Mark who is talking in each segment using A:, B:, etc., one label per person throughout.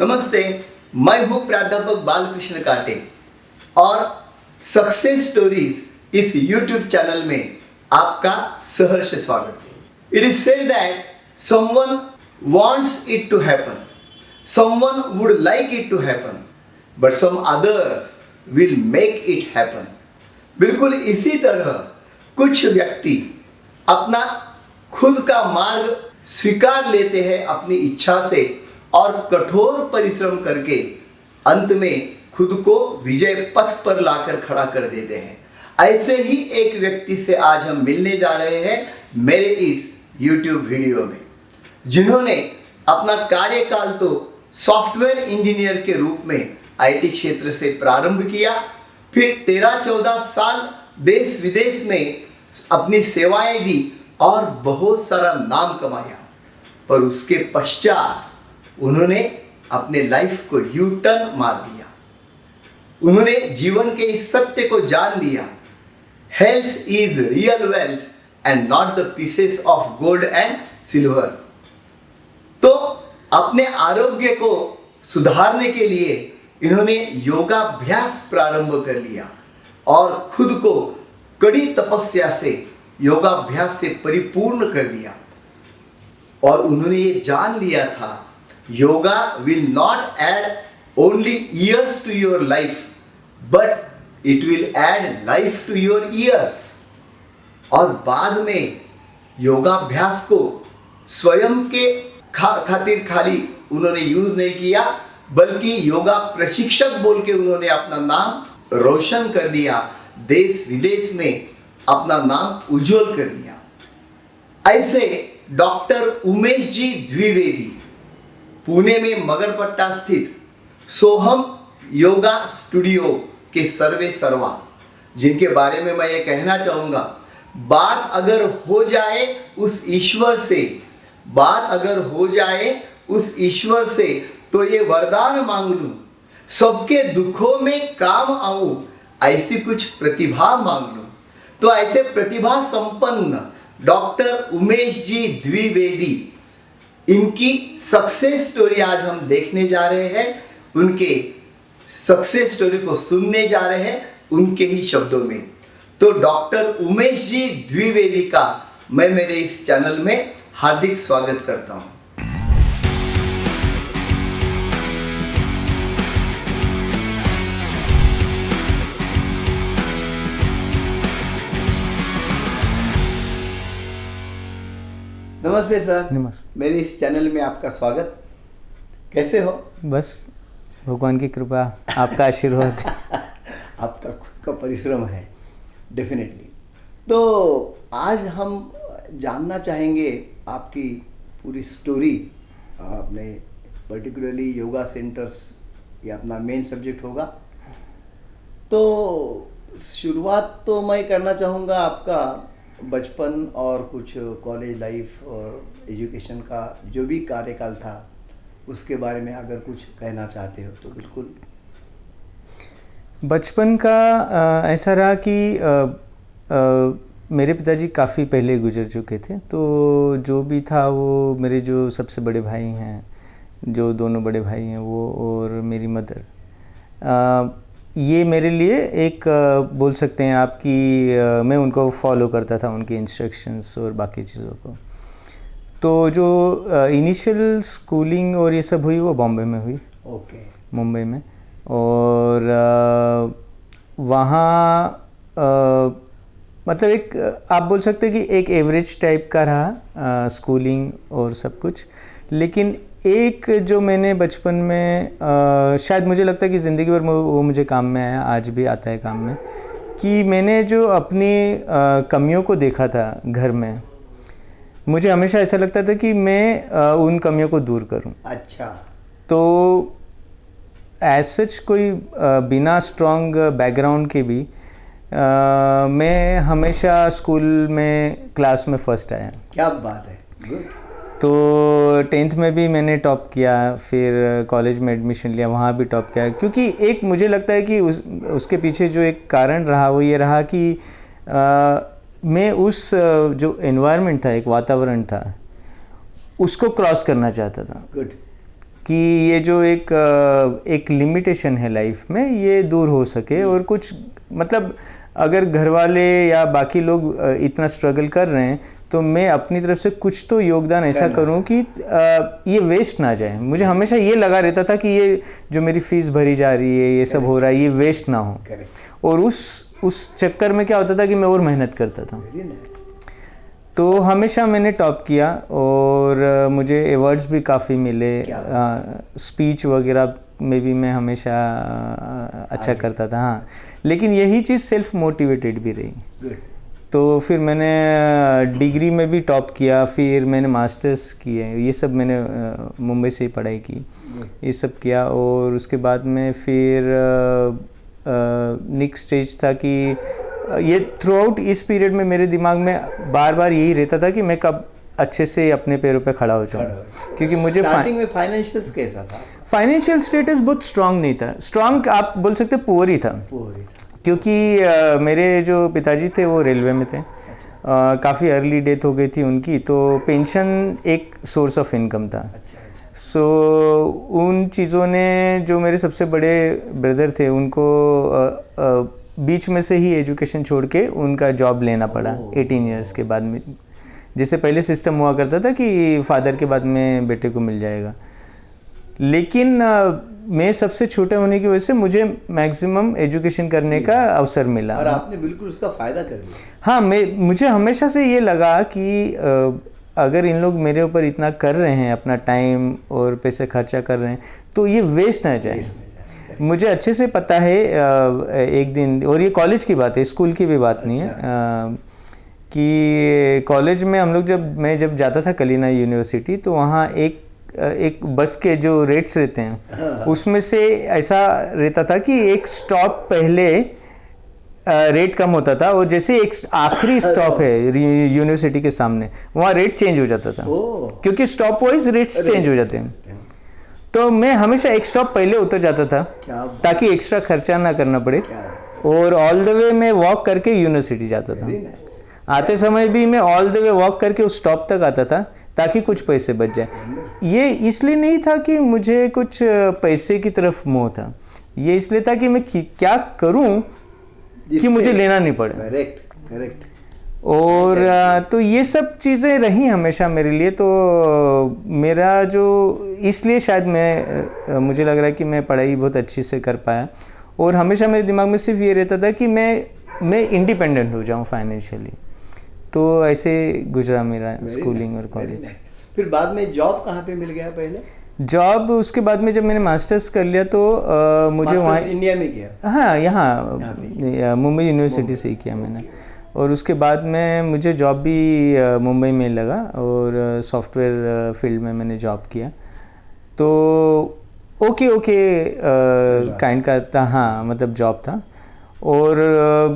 A: नमस्ते, मैं हूं प्राध्यापक बालकृष्ण काटे और सक्सेस स्टोरीज इस YouTube चैनल में आपका सहर्ष स्वागत। It is said that someone wants it to happen, someone would like it to happen, but some others will make it happen. बिल्कुल इसी तरह कुछ व्यक्ति अपना खुद का मार्ग स्वीकार लेते हैं अपनी इच्छा से और कठोर परिश्रम करके अंत में खुद को विजय पथ पर लाकर खड़ा कर देते हैं। ऐसे ही एक व्यक्ति से आज हम मिलने जा रहे हैं मेरे इस YouTube वीडियो में, जिन्होंने अपना कार्यकाल तो सॉफ्टवेयर इंजीनियर के रूप में IT क्षेत्र से प्रारंभ किया, फिर 13-14 साल देश विदेश में अपनी सेवाएं दी और बहुत सारा नाम कमाया। पर उसके पश्चात उन्होंने अपने लाइफ को यू टर्न मार दिया। उन्होंने जीवन के इस सत्य को जान लिया, health is real wealth and not the pieces of gold and silver. तो अपने आरोग्य को सुधारने के लिए इन्होंने योगाभ्यास प्रारंभ कर लिया और खुद को कड़ी तपस्या से योगाभ्यास से परिपूर्ण कर दिया। और उन्होंने ये जान लिया था, yoga will not add only years to your life, but it will add life to your years। और बाद में योगाभ्यास को स्वयं के खातिर खाली उन्होंने यूज नहीं किया, बल्कि योगा प्रशिक्षक बोल के उन्होंने अपना नाम रोशन कर दिया, देश विदेश में अपना नाम उज्जवल कर दिया। ऐसे डॉक्टर उमेश जी द्विवेदी पुणे में मगरपट्टा स्थित सोहम योगा स्टूडियो के सर्वे सर्वा, जिनके बारे में मैं ये कहना चाहूँगा, बात अगर हो जाए उस ईश्वर से, बात अगर हो जाए उस ईश्वर से तो ये वरदान मांग लूँ, सबके दुखों में काम आऊँ, ऐसी कुछ प्रतिभा मांग लूँ। तो ऐसे प्रतिभा संपन्न डॉक्टर उमेश जी द्विवेदी, इनकी सक्सेस स्टोरी आज हम देखने जा रहे हैं। उनके सक्सेस स्टोरी को सुनने जा रहे हैं उनके ही शब्दों में। तो डॉक्टर उमेश जी द्विवेदी का मैं मेरे इस चैनल में हार्दिक स्वागत करता हूं। नमस्ते सर।
B: नमस्ते।
A: मेरे इस चैनल में आपका स्वागत। कैसे हो?
B: बस भगवान की कृपा, आपका आशीर्वाद।
A: आपका खुद का परिश्रम है डेफिनेटली। तो आज हम जानना चाहेंगे आपकी पूरी स्टोरी। आपने पर्टिकुलरली योगा सेंटर्स ये अपना मेन सब्जेक्ट होगा। तो शुरुआत तो मैं करना चाहूँगा आपका बचपन और कुछ कॉलेज लाइफ और एजुकेशन का जो भी कार्यकाल था उसके बारे में अगर कुछ कहना चाहते हो तो बिल्कुल।
B: बचपन का ऐसा रहा कि मेरे पिताजी काफ़ी पहले गुजर चुके थे, तो जो भी था वो मेरे जो सबसे बड़े भाई हैं, जो दोनों बड़े भाई हैं वो और मेरी मदर, ये मेरे लिए एक बोल सकते हैं आप कि मैं उनको फॉलो करता था, उनके इंस्ट्रक्शंस और बाकी चीज़ों को। तो जो इनिशियल स्कूलिंग और ये सब हुई वो बॉम्बे में हुई।
A: ओके।
B: मुंबई में। और वहाँ मतलब एक आप बोल सकते हैं कि एक एवरेज टाइप का रहा स्कूलिंग और सब कुछ। लेकिन एक जो मैंने बचपन में शायद मुझे लगता है कि ज़िंदगी भर वो मुझे काम में आया, आज भी आता है काम में, कि मैंने जो अपनी कमियों को देखा था घर में, मुझे हमेशा ऐसा लगता था कि मैं उन कमियों को दूर करूं।
A: अच्छा।
B: तो एज सच कोई बिना स्ट्रॉन्ग बैकग्राउंड के भी मैं हमेशा स्कूल में क्लास में फ़र्स्ट आया।
A: क्या बात है, गुड।
B: तो 10th में भी मैंने टॉप किया, फिर कॉलेज में एडमिशन लिया, वहाँ भी टॉप किया। क्योंकि एक मुझे लगता है कि उसके पीछे जो एक कारण रहा वो ये रहा कि मैं उस जो एनवायरनमेंट था, एक वातावरण था, उसको क्रॉस करना चाहता था।
A: गुड।
B: कि ये जो एक लिमिटेशन है लाइफ में ये दूर हो सके, और कुछ मतलब अगर घर वाले या बाकी लोग इतना स्ट्रगल कर रहे हैं तो मैं अपनी तरफ से कुछ तो योगदान ऐसा करूं कि ये वेस्ट ना जाए। मुझे हमेशा ये लगा रहता था कि ये जो मेरी फीस भरी जा रही है, ये सब हो रहा है, ये वेस्ट ना हो। और उस चक्कर में क्या होता था कि मैं और मेहनत करता था। तो हमेशा मैंने टॉप किया और मुझे अवार्ड्स भी काफ़ी मिले। स्पीच वगैरह में भी मैं हमेशा अच्छा करता था। हाँ, लेकिन यही चीज़ सेल्फ मोटिवेटेड भी रही। तो फिर मैंने डिग्री में भी टॉप किया, फिर मैंने मास्टर्स किए, ये सब मैंने मुंबई से ही पढ़ाई की, ये सब किया। और उसके बाद में फिर नेक्स्ट स्टेज था कि ये थ्रू आउट इस पीरियड में मेरे दिमाग में बार बार यही रहता था कि मैं कब अच्छे से अपने पैरों पे खड़ा हो जाऊँ, क्योंकि मुझे
A: स्टार्टिंग में फाइनेंशियल कैसा था?
B: फाइनेंशियल स्टेटस बहुत स्ट्रांग नहीं था। स्ट्रांग आप बोल सकते पुअर ही था, क्योंकि मेरे जो पिताजी थे वो रेलवे में थे। काफ़ी अर्ली डेथ हो गई थी उनकी, तो पेंशन एक सोर्स ऑफ इनकम था। सो उन चीज़ों ने, जो मेरे सबसे बड़े ब्रदर थे उनको बीच में से ही एजुकेशन छोड़ के उनका जॉब लेना पड़ा 18 ईयर्स के बाद में। जैसे पहले सिस्टम हुआ करता था कि फादर के बाद में बेटे को मिल जाएगा, लेकिन मैं सबसे छोटे होने की वजह से मुझे मैक्सिमम एजुकेशन करने का अवसर मिला।
A: और आपने बिल्कुल उसका फ़ायदा कर लिया।
B: हाँ, मुझे हमेशा से ये लगा कि अगर इन लोग मेरे ऊपर इतना कर रहे हैं, अपना टाइम और पैसे खर्चा कर रहे हैं, तो ये वेस्ट ना जाए। मुझे अच्छे से पता है एक दिन, और ये कॉलेज की बात है, स्कूल की भी बात नहीं है, कि कॉलेज में हम लोग मैं जब जाता था कलीना यूनिवर्सिटी, तो वहाँ एक बस के जो रेट्स रहते हैं उसमें से ऐसा रहता था कि एक स्टॉप पहले रेट कम होता था, और जैसे एक आखिरी स्टॉप है यूनिवर्सिटी के सामने, वहाँ रेट चेंज हो जाता था, क्योंकि स्टॉप वाइज रेट्स चेंज हो जाते हैं। तो मैं हमेशा एक स्टॉप पहले उतर जाता था ताकि एक्स्ट्रा खर्चा ना करना पड़े, और ऑल द वे मैं वॉक करके यूनिवर्सिटी जाता था। आते समय भी मैं ऑल द वे वॉक करके उस स्टॉप तक आता था ताकि कुछ पैसे बच जाए। ये इसलिए नहीं था कि मुझे कुछ पैसे की तरफ मोह था, ये इसलिए था कि मैं क्या करूं कि मुझे लेना नहीं पड़े।
A: करेक्ट।
B: और तो ये सब चीज़ें रही हमेशा मेरे लिए। तो मेरा जो, इसलिए शायद मुझे लग रहा है कि मैं पढ़ाई बहुत अच्छी से कर पाया, और हमेशा मेरे दिमाग में सिर्फ ये रहता था कि मैं इंडिपेंडेंट हो जाऊं फाइनेंशियली। तो ऐसे गुजरा मेरा स्कूलिंग और कॉलेज।
A: फिर बाद में जॉब कहाँ पे मिल गया? पहले
B: जॉब उसके बाद में जब मैंने मास्टर्स कर लिया तो मुझे वहाँ
A: इंडिया में किया?
B: हाँ, यहाँ मुंबई यूनिवर्सिटी से ही किया मैंने। और उसके बाद में मुझे जॉब भी मुंबई में लगा, और सॉफ्टवेयर फील्ड में मैंने जॉब किया। तो ओके काइंड का था, हाँ, मतलब जॉब था। और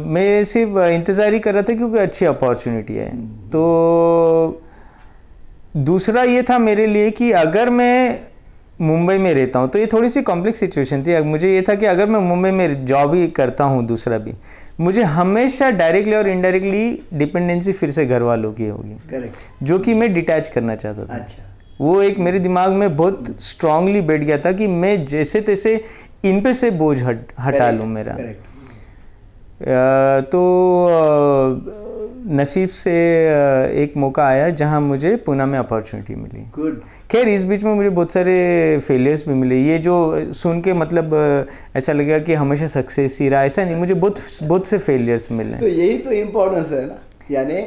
B: मैं सिर्फ इंतज़ार ही कर रहा था क्योंकि अच्छी अपॉर्चुनिटी है। तो दूसरा ये था मेरे लिए कि अगर मैं मुंबई में रहता हूँ, तो ये थोड़ी सी कॉम्प्लेक्स सिचुएशन थी। मुझे ये था कि अगर मैं मुंबई में जॉब ही करता हूँ दूसरा भी, मुझे हमेशा डायरेक्टली और इनडायरेक्टली डिपेंडेंसी फिर से घर वालों की होगी। करेक्ट। जो कि मैं डिटैच करना चाहता था। अच्छा। वो एक मेरे दिमाग में बहुत स्ट्रांगली बैठ गया था कि मैं जैसे तैसे इन पे से बोझ हटा लूँ मेरा। तो नसीब से एक मौका आया जहां मुझे पुणे में अपॉर्चुनिटी मिली। गुड। खैर इस बीच में मुझे बहुत सारे फेलियर्स भी मिले। ये जो सुन के मतलब ऐसा लगेगा कि हमेशा सक्सेस ही रहा, ऐसा नहीं, मुझे बहुत से फेलियर्स मिले।
A: तो यही तो इम्पोर्टेंस है ना, यानी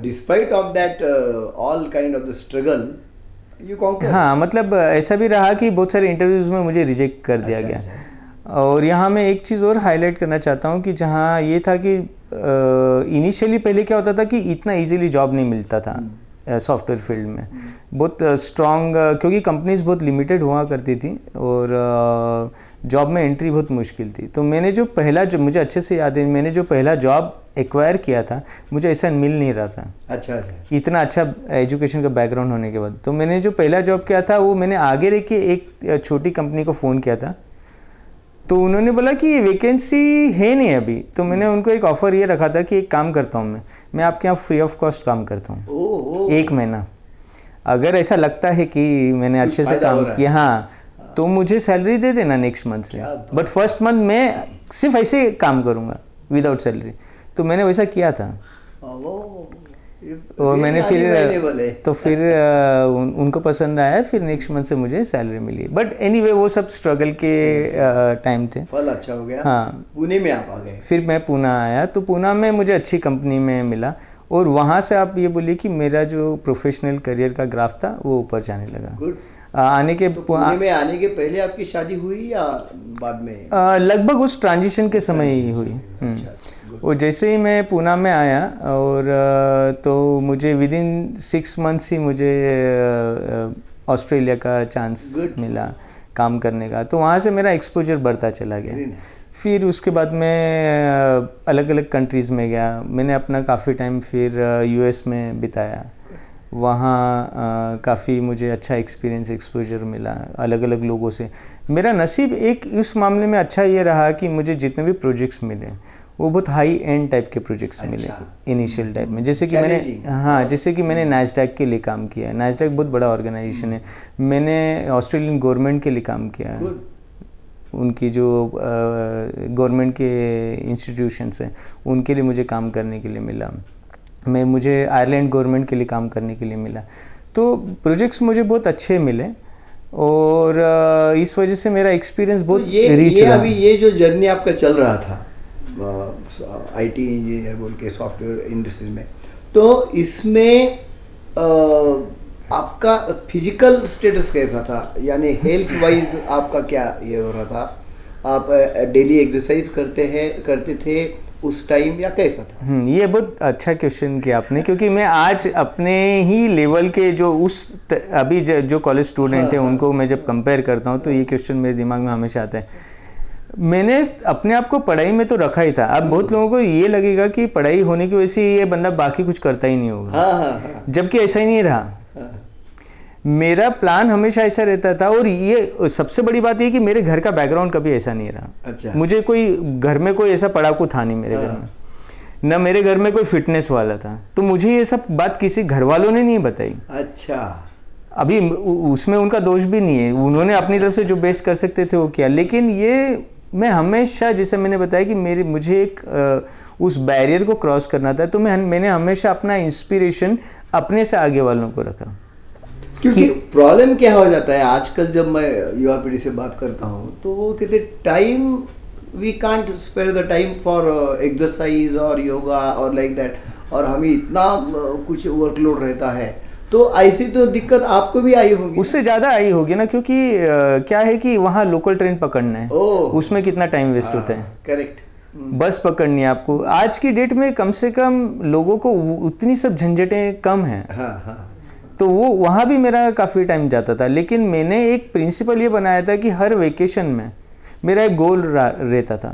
A: despite of that all kind of the struggle you conquer.
B: हाँ, मतलब ऐसा भी रहा कि बहुत सारे इंटरव्यूज में मुझे रिजेक्ट कर दिया गया। और यहाँ मैं एक चीज़ और हाईलाइट करना चाहता हूँ कि जहाँ ये था कि इनिशियली पहले क्या होता था कि इतना इजीली जॉब नहीं मिलता था सॉफ्टवेयर फील्ड में। बहुत स्ट्रॉन्ग, क्योंकि कंपनीज बहुत लिमिटेड हुआ करती थी और जॉब में एंट्री बहुत मुश्किल थी। तो मैंने जो मुझे अच्छे से याद है, मैंने जो पहला जॉब एक्वायर किया था, मुझे ऐसा मिल नहीं रहा था। अच्छा। इतना अच्छा एजुकेशन का बैकग्राउंड होने के बाद। तो मैंने जो पहला जॉब किया था वो मैंने आगे रह के एक छोटी कंपनी को फ़ोन किया था। तो उन्होंने बोला कि ये वैकेंसी है नहीं अभी। तो मैंने उनको एक ऑफ़र ये रखा था कि एक काम करता हूँ, मैं आपके यहाँ फ्री ऑफ कॉस्ट काम करता हूँ 1 महीना। अगर ऐसा लगता है कि मैंने अच्छे से
A: फायदा हो
B: काम
A: रहा है।
B: किया, हाँ, तो मुझे सैलरी दे देना नेक्स्ट मंथ से,
A: क्या बात
B: बट फर्स्ट मंथ मैं सिर्फ ऐसे काम करूँगा विदाउट सैलरी। तो मैंने वैसा किया था। और मैंने फिर तो फिर उनको पसंद आया, फिर नेक्स्ट मंथ से मुझे सैलरी मिली। बट एनीवे वो सब स्ट्रगल के टाइम थे।
A: फल अच्छा हो गया।
B: हाँ।
A: पुणे में आप आ गए।
B: फिर मैं पूना आया, तो पूना में मुझे अच्छी कंपनी में मिला, और वहाँ से आप ये बोलिए कि मेरा जो प्रोफेशनल करियर का ग्राफ था वो ऊपर जाने लगा।
A: गुड।
B: आने के
A: तो पुणे में आने के पहले आपकी शादी हुई या बाद में?
B: लगभग उस ट्रांजिशन के समय ही हुई।
A: अच्छा, good।
B: और जैसे ही मैं पूना में आया, और तो मुझे विद इन 6 मंथ्स ही मुझे ऑस्ट्रेलिया का चांस
A: Good।
B: मिला काम करने का। तो वहाँ से मेरा एक्सपोजर बढ़ता चला
A: Very
B: गया।
A: nice।
B: फिर उसके बाद मैं अलग अलग कंट्रीज़ में गया। मैंने अपना काफ़ी टाइम फिर यूएस में बिताया। वहाँ काफ़ी मुझे अच्छा एक्सपोजर मिला अलग अलग लोगों से। मेरा नसीब एक इस मामले में अच्छा ये रहा कि मुझे जितने भी प्रोजेक्ट्स मिले वो बहुत हाई एंड टाइप के प्रोजेक्ट्स मिले इनिशियल टाइप में। जैसे कि मैंने, हाँ, जैसे कि मैंने नैस्डैक के लिए काम किया है। नैस्डैक बहुत बड़ा ऑर्गेनाइजेशन है। मैंने ऑस्ट्रेलियन गवर्नमेंट के लिए काम किया है। उनकी जो गवर्नमेंट के इंस्टीट्यूशंस हैं उनके लिए मुझे काम करने के लिए मिला। मुझे आयरलैंड गवर्नमेंट के लिए काम करने के लिए मिला। तो प्रोजेक्ट्स मुझे बहुत अच्छे मिले, और इस वजह से मेरा एक्सपीरियंस बहुत रिच रहा।
A: अभी ये जो जर्नी आपका चल रहा था आईटी इंजीनियर बोल के सॉफ्टवेयर इंडस्ट्री में, तो इसमें आपका फिजिकल स्टेटस कैसा था? यानी हेल्थ वाइज आपका क्या ये हो रहा था? आप डेली एक्सरसाइज करते थे उस टाइम, या कैसा था?
B: ये बहुत अच्छा क्वेश्चन किया आपने, क्योंकि मैं आज अपने ही लेवल के जो अभी जो कॉलेज स्टूडेंट हैं उनको मैं जब कंपेयर करता हूँ तो ये क्वेश्चन मेरे दिमाग में हमेशा आता है। मैंने अपने आप को पढ़ाई में तो रखा ही था। अब बहुत लोगों को ये लगेगा कि पढ़ाई होने की वजह से ये बंदा बाकी कुछ करता ही नहीं होगा, जबकि ऐसा ही नहीं रहा। मेरा प्लान हमेशा ऐसा रहता था, और ये सबसे बड़ी बात ये कि मेरे घर का बैकग्राउंड कभी ऐसा नहीं रहा।
A: अच्छा।
B: मुझे कोई घर में कोई ऐसा पढ़ाकू था नहीं मेरे घर में, ना मेरे घर में कोई फिटनेस वाला था। तो मुझे ये सब बात किसी घर वालों ने नहीं बताई।
A: अच्छा।
B: अभी उसमें उनका दोष भी नहीं है, उन्होंने अपनी तरफ से जो बेस्ट कर सकते थे वो किया। लेकिन ये मैं हमेशा, जैसे मैंने बताया कि मुझे एक उस बैरियर को क्रॉस करना था, तो मैंने हमेशा अपना इंस्पिरेशन अपने से आगे वालों को रखा।
A: क्योंकि प्रॉब्लम क्या हो जाता है आजकल, जब मैं युवा पीढ़ी से बात करता हूँ तो वो कहते time, we can't spare the time for exercise और योगा और लाइक दैट, और हमें इतना कुछ वर्कलोड रहता है। तो ऐसी तो दिक्कत आपको भी आई होगी?
B: उससे ज़्यादा आई होगी ना, क्योंकि क्या है कि वहाँ लोकल ट्रेन पकड़ना है, उसमें कितना टाइम वेस्ट होता है।
A: करेक्ट।
B: बस पकड़नी है आपको। आज की डेट में कम से कम लोगों को उतनी सब झंझटें कम हैं।
A: हाँ।
B: तो वो वहाँ भी मेरा काफ़ी टाइम जाता था। लेकिन मैंने एक प्रिंसिपल ये बनाया था कि हर वेकेशन में मेरा एक गोल रहता था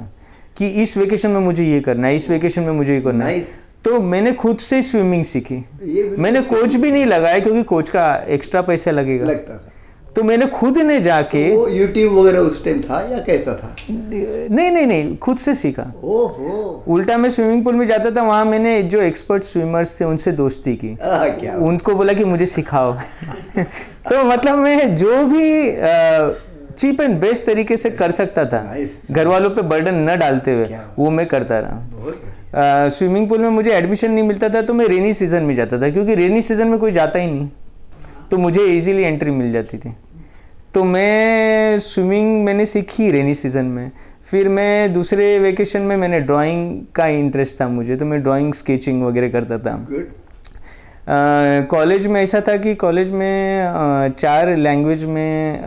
B: कि इस वेकेशन में मुझे ये करना है, इस वेकेशन में मुझे ये करना है। तो मैंने खुद से स्विमिंग सीखी। मैंने कोच भी नहीं लगाया, क्योंकि कोच का एक्स्ट्रा पैसा लगता था। तो मैंने खुद ने जाके,
A: तो यूट्यूब वगैरह उस टाइम था या कैसा था?
B: नहीं, खुद से सीखा।
A: ओहो।
B: उल्टा मैं स्विमिंग पूल में जाता था, वहाँ मैंने जो एक्सपर्ट स्विमर्स थे उनसे दोस्ती की।
A: क्या
B: उनको बोला कि मुझे सिखाओ। तो मतलब मैं जो भी चीप एंड बेस्ट तरीके से कर सकता था, घर वालों पे बर्डन न डालते हुए, वो मैं करता रहा। स्विमिंग पूल में मुझे एडमिशन नहीं मिलता था, तो मैं रेनी सीजन में जाता था, क्योंकि रेनी सीजन में कोई जाता ही नहीं, तो मुझे इजीली एंट्री मिल जाती थी। तो मैं स्विमिंग मैंने सीखी रेनी सीजन में। फिर मैं दूसरे वेकेशन में मैंने ड्राइंग का इंटरेस्ट था मुझे, तो मैं ड्राइंग स्केचिंग वगैरह करता था। कॉलेज में ऐसा था कि कॉलेज में 4 लैंग्वेज में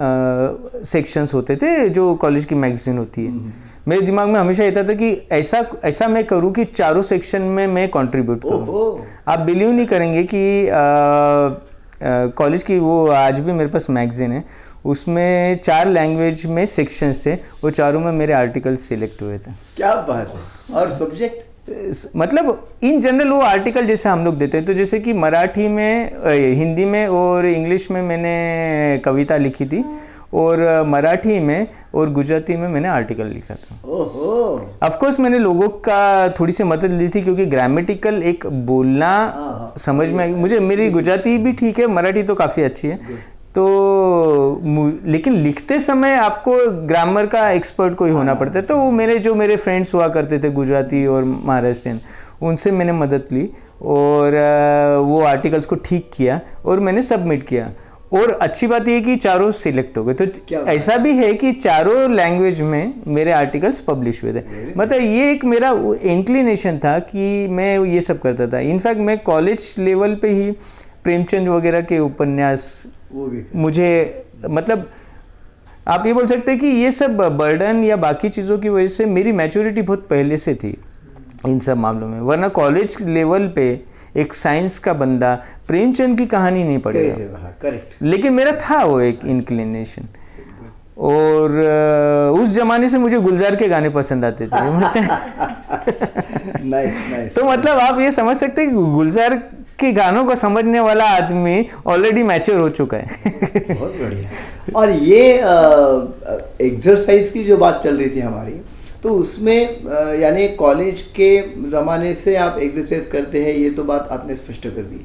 B: सेक्शंस होते थे जो कॉलेज की मैगजीन होती है। मेरे दिमाग में हमेशा ये था कि ऐसा मैं करूँ कि चारों सेक्शन में मैं कंट्रीब्यूट करूँ। आप बिलीव नहीं करेंगे कि कॉलेज की वो आज भी मेरे पास मैगजीन है, उसमें 4 लैंग्वेज में सेक्शंस थे, वो चारों में मेरे आर्टिकल्स सिलेक्ट हुए थे।
A: क्या बात है। और सब्जेक्ट
B: मतलब इन जनरल वो आर्टिकल जैसे हम लोग देते हैं, तो जैसे कि मराठी में, हिंदी में और इंग्लिश में मैंने कविता लिखी थी, और मराठी में और गुजराती में मैंने आर्टिकल लिखा था।
A: ओहो।
B: ऑफ कोर्स मैंने लोगों का थोड़ी सी मदद ली थी, क्योंकि ग्रामेटिकल एक बोलना
A: हाँ,
B: समझ में मुझे, मेरी गुजराती भी ठीक है, मराठी तो काफ़ी अच्छी है, तो लेकिन लिखते समय आपको ग्रामर का एक्सपर्ट कोई होना पड़ता है। तो वो मेरे फ्रेंड्स हुआ करते थे गुजराती और महाराष्ट्रियन, उनसे मैंने मदद ली और वो आर्टिकल्स को ठीक किया और मैंने सबमिट किया। और अच्छी बात ये कि चारों सिलेक्ट हो गए। तो ऐसा भी है कि चारों लैंग्वेज में मेरे आर्टिकल्स पब्लिश हुए थे। मतलब ये एक मेरा इंक्लिनेशन था कि मैं ये सब करता था। इनफैक्ट मैं कॉलेज लेवल पे ही प्रेमचंद वगैरह के उपन्यास,
A: वो भी
B: मुझे मतलब आप ये बोल सकते हैं कि ये सब बर्डन या बाकी चीज़ों की वजह से मेरी मैच्योरिटी बहुत पहले से थी इन सब मामलों में। वरना कॉलेज लेवल पे एक साइंस का बंदा प्रेमचंद की कहानी नहीं पढ़ेगा।
A: करेक्ट।
B: लेकिन मेरा था वो एक इंक्लिनेशन। और उस जमाने से मुझे गुलजार के गाने पसंद आते थे।
A: नाइस।
B: तो मतलब आप ये समझ सकते हैं कि गुलजार के गानों को समझने वाला आदमी ऑलरेडी मैच्योर हो चुका है।
A: बहुत बढ़िया। और ये एक्सरसाइज की जो बात चल रही थी हमारी, तो उसमें यानी कॉलेज के ज़माने से आप एक्सरसाइज करते हैं, ये तो बात आपने स्पष्ट कर दी।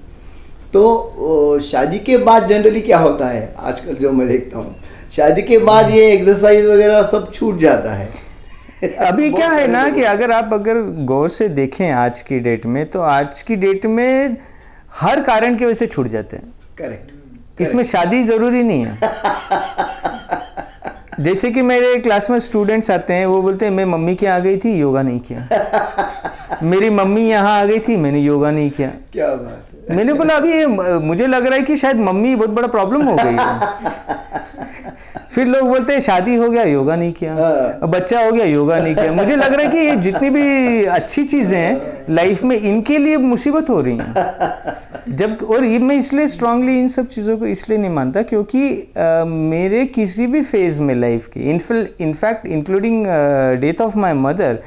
A: तो शादी के बाद जनरली क्या होता है आजकल जो मैं देखता हूँ, शादी के बाद ये एक्सरसाइज वगैरह सब छूट जाता है।
B: अभी क्या है ना कि अगर गौर से देखें आज की डेट में, तो आज की डेट में हर कारण की वजह से छूट जाते हैं।
A: करेक्ट।
B: इसमें शादी जरूरी नहीं है। जैसे कि मेरे क्लास में स्टूडेंट्स आते हैं, वो बोलते हैं मैं मम्मी के यहाँ गई थी, योगा नहीं किया। मेरी मम्मी यहाँ आ गई थी, मैंने योगा नहीं किया।
A: क्या बात है।
B: मैंने बोला अभी ये मुझे लग रहा है कि शायद मम्मी बहुत बड़ा प्रॉब्लम हो गई है। फिर लोग बोलते हैं शादी हो गया, योगा नहीं किया, बच्चा हो गया, योगा नहीं किया। मुझे लग रहा है कि ये जितनी भी अच्छी चीज़ें हैं लाइफ में, इनके लिए मुसीबत हो रही हैं। जब और ये मैं इसलिए स्ट्रांगली इन सब चीज़ों को इसलिए नहीं मानता क्योंकि मेरे किसी भी फेज़ में लाइफ की, in fact including death of my mother,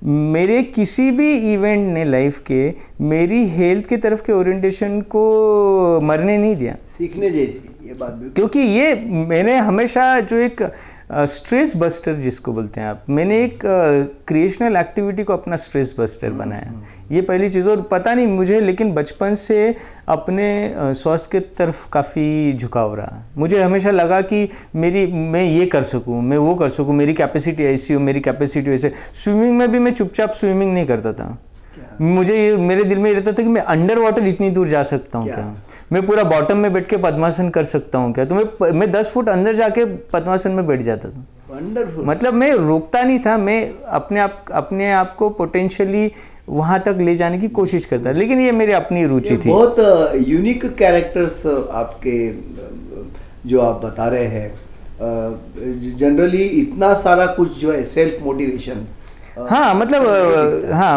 B: मेरे किसी भी इवेंट ने लाइफ के मेरी हेल्थ की तरफ के ओरिएंटेशन को मरने नहीं दिया।
A: सीखने जैसी ये बात बिल्कुल।
B: क्योंकि ये मैंने हमेशा जो एक स्ट्रेस बस्टर जिसको बोलते हैं आप, मैंने एक क्रिएशनल एक्टिविटी को अपना स्ट्रेस बस्टर बनाया। ये पहली चीज़। और पता नहीं मुझे, लेकिन बचपन से अपने स्वास्थ्य की तरफ काफ़ी झुकाव रहा। मुझे हमेशा लगा कि मैं ये कर सकूं, मैं वो कर सकूं, मेरी कैपेसिटी ऐसी हो, मेरी कैपेसिटी वैसे। स्विमिंग में भी मैं चुपचाप स्विमिंग नहीं करता था। मुझे ये मेरे दिल में रहता था कि मैं अंडर वाटर इतनी दूर जा सकता हूँ क्या? मैं पूरा बॉटम में बैठ के पद्मासन कर सकता हूँ क्या? तो मैं 10 फुट अंदर जाके पद्मासन में बैठ जाता था।
A: वंडरफुल।
B: मतलब मैं रोकता नहीं था, मैं अपने आप को पोटेंशियली वहाँ तक ले जाने की कोशिश करता। लेकिन ये मेरी अपनी रुचि थी।
A: बहुत यूनिक कैरेक्टर्स आपके जो आप बता रहे हैं, जनरली इतना सारा कुछ जो है सेल्फ मोटिवेशन।
B: हाँ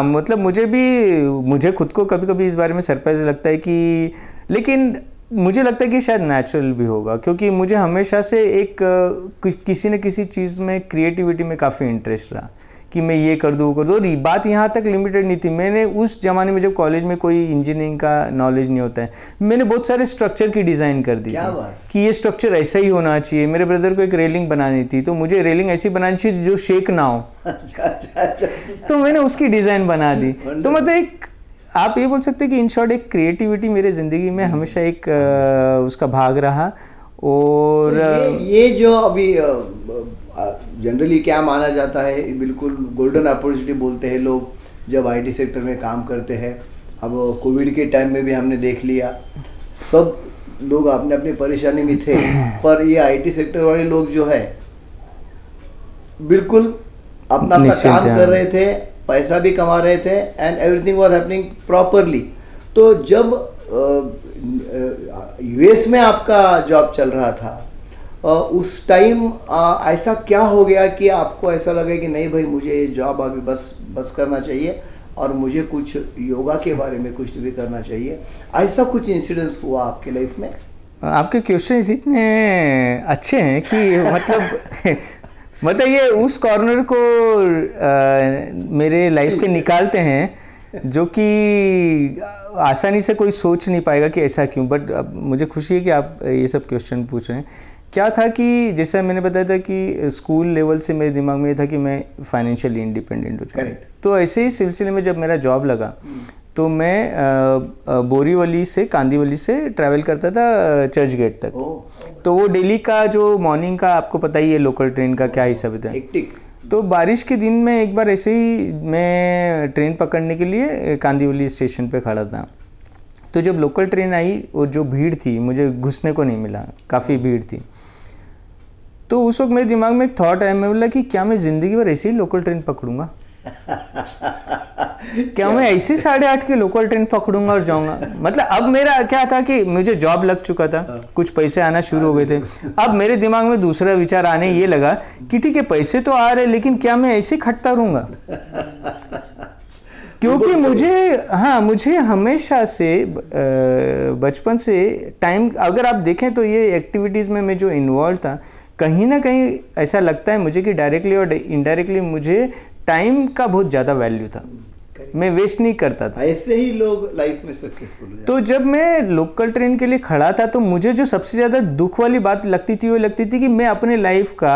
B: मतलब मुझे खुद को कभी कभी इस बारे में सरप्राइज लगता है कि, लेकिन मुझे लगता है कि शायद नेचुरल भी होगा, क्योंकि मुझे हमेशा से एक किसी न किसी चीज़ में, क्रिएटिविटी में काफ़ी इंटरेस्ट रहा कि मैं ये कर दूँ और ये बात यहाँ तक लिमिटेड नहीं थी। मैंने उस ज़माने में जब कॉलेज में कोई इंजीनियरिंग का नॉलेज नहीं होता है, मैंने बहुत सारे स्ट्रक्चर की डिज़ाइन कर दी कि ये स्ट्रक्चर ऐसा ही होना चाहिए। मेरे ब्रदर को एक रेलिंग बनानी थी, तो मुझे रेलिंग ऐसी बनानी चाहिए जो शेक ना हो।
A: अच्छा।
B: तो मैंने उसकी डिज़ाइन बना दी। तो मतलब एक, आप ये बोल सकते हैं कि इन शॉर्ट एक क्रिएटिविटी मेरे ज़िंदगी में हमेशा एक उसका भाग रहा। और
A: तो ये जो अभी जनरली क्या माना जाता है, बिल्कुल गोल्डन अपॉर्चुनिटी बोलते हैं लोग जब आईटी सेक्टर में काम करते हैं। अब कोविड के टाइम में भी हमने देख लिया, सब लोग अपने अपनी परेशानी में थे, पर ये आईटी सेक्टर वाले लोग जो है बिल्कुल अपना काम कर रहे थे, पैसा भी कमा रहे थे, and everything was happening properly. तो जब यूएस में आपका जॉब चल रहा था, उस टाइम ऐसा क्या हो गया कि आपको ऐसा लगा कि नहीं भाई, मुझे ये जॉब अभी बस करना चाहिए और मुझे कुछ योगा के बारे में कुछ भी करना चाहिए? ऐसा कुछ इंसिडेंट्स हुआ आपके लाइफ में?
B: आपके क्वेश्चंस इतने अच्छे हैं कि मतलब ये उस कॉर्नर को मेरे लाइफ के निकालते हैं जो कि आसानी से कोई सोच नहीं पाएगा कि ऐसा क्यों। बट अब मुझे खुशी है कि आप ये सब क्वेश्चन पूछ रहे हैं क्या था कि जैसा मैंने बताया था कि स्कूल लेवल से मेरे दिमाग में ये था कि मैं फाइनेंशियली इंडिपेंडेंट हो जाऊँ।
A: Correct.
B: तो ऐसे ही सिलसिले में जब मेरा जॉब लगा तो मैं बोरीवली से कांदीवली से ट्रैवल करता था चर्च गेट तक।
A: ओह,
B: तो वो डेली का जो मॉर्निंग का आपको पता ही है लोकल ट्रेन का क्या हिसाब था।
A: हेक्टिक।
B: तो बारिश के दिन में एक बार ऐसे ही मैं ट्रेन पकड़ने के लिए कांदीवली स्टेशन पे खड़ा था। तो जब लोकल ट्रेन आई वो जो भीड़ थी मुझे घुसने को नहीं मिला, काफ़ी भीड़ थी। तो उस वक्त मेरे दिमाग में एक थॉट आया, मैं बोला कि क्या मैं ज़िंदगी भर ऐसे ही लोकल ट्रेन पकड़ूंगा? क्या मैं ऐसे 8:30 की लोकल ट्रेन पकड़ूंगा और जाऊंगा? मतलब अब मेरा क्या था कि मुझे जॉब लग चुका था, कुछ पैसे आना शुरू हो गए थे। अब मेरे दिमाग में दूसरा विचार आने ये लगा कि ठीक है पैसे तो आ रहे लेकिन क्या मैं ऐसे खटता रहूंगा? क्योंकि मुझे हमेशा से बचपन से टाइम, अगर आप देखें तो ये एक्टिविटीज़ में मैं जो इन्वॉल्व था कहीं ना कहीं ऐसा लगता है मुझे कि डायरेक्टली और इनडायरेक्टली मुझे टाइम का बहुत ज़्यादा वैल्यू था, मैं वेस्ट नहीं करता था।
A: ऐसे ही लोग लाइफ में सक्सेसफुल हो जाते
B: तो जब मैं लोकल ट्रेन के लिए खड़ा था तो मुझे जो सबसे ज़्यादा दुख वाली बात लगती थी वो लगती थी कि मैं अपने लाइफ का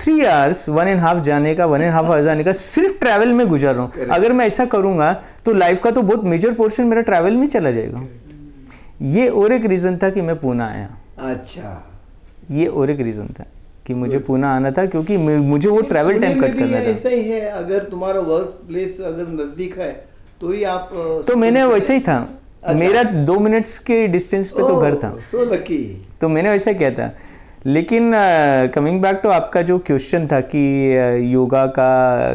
B: 3 आवर्स 1.5 जाने का 1.5 आवर्स आने का सिर्फ ट्रैवल में गुजार रहा हूँ। अगर मैं ऐसा करूँगा तो लाइफ का तो बहुत मेजर पोर्शन मेरा ट्रैवल में चला जाएगा। ये और एक रीज़न था कि मैं पूना आया।
A: अच्छा,
B: ये और एक रीज़न था कि मुझे पूना आना था क्योंकि मुझे वो ट्रैवल टाइम कट करना था।
A: ऐसा ही है, अगर तुम्हारा वर्क प्लेस अगर नजदीक है तो ही आप
B: तो मैंने वैसे ही था।
A: अच्छा।
B: मेरा 2 मिनट्स के डिस्टेंस पे तो घर था,
A: सो लकी।
B: तो मैंने वैसा किया था। लेकिन कमिंग बैक तो आपका जो क्वेश्चन था कि योगा का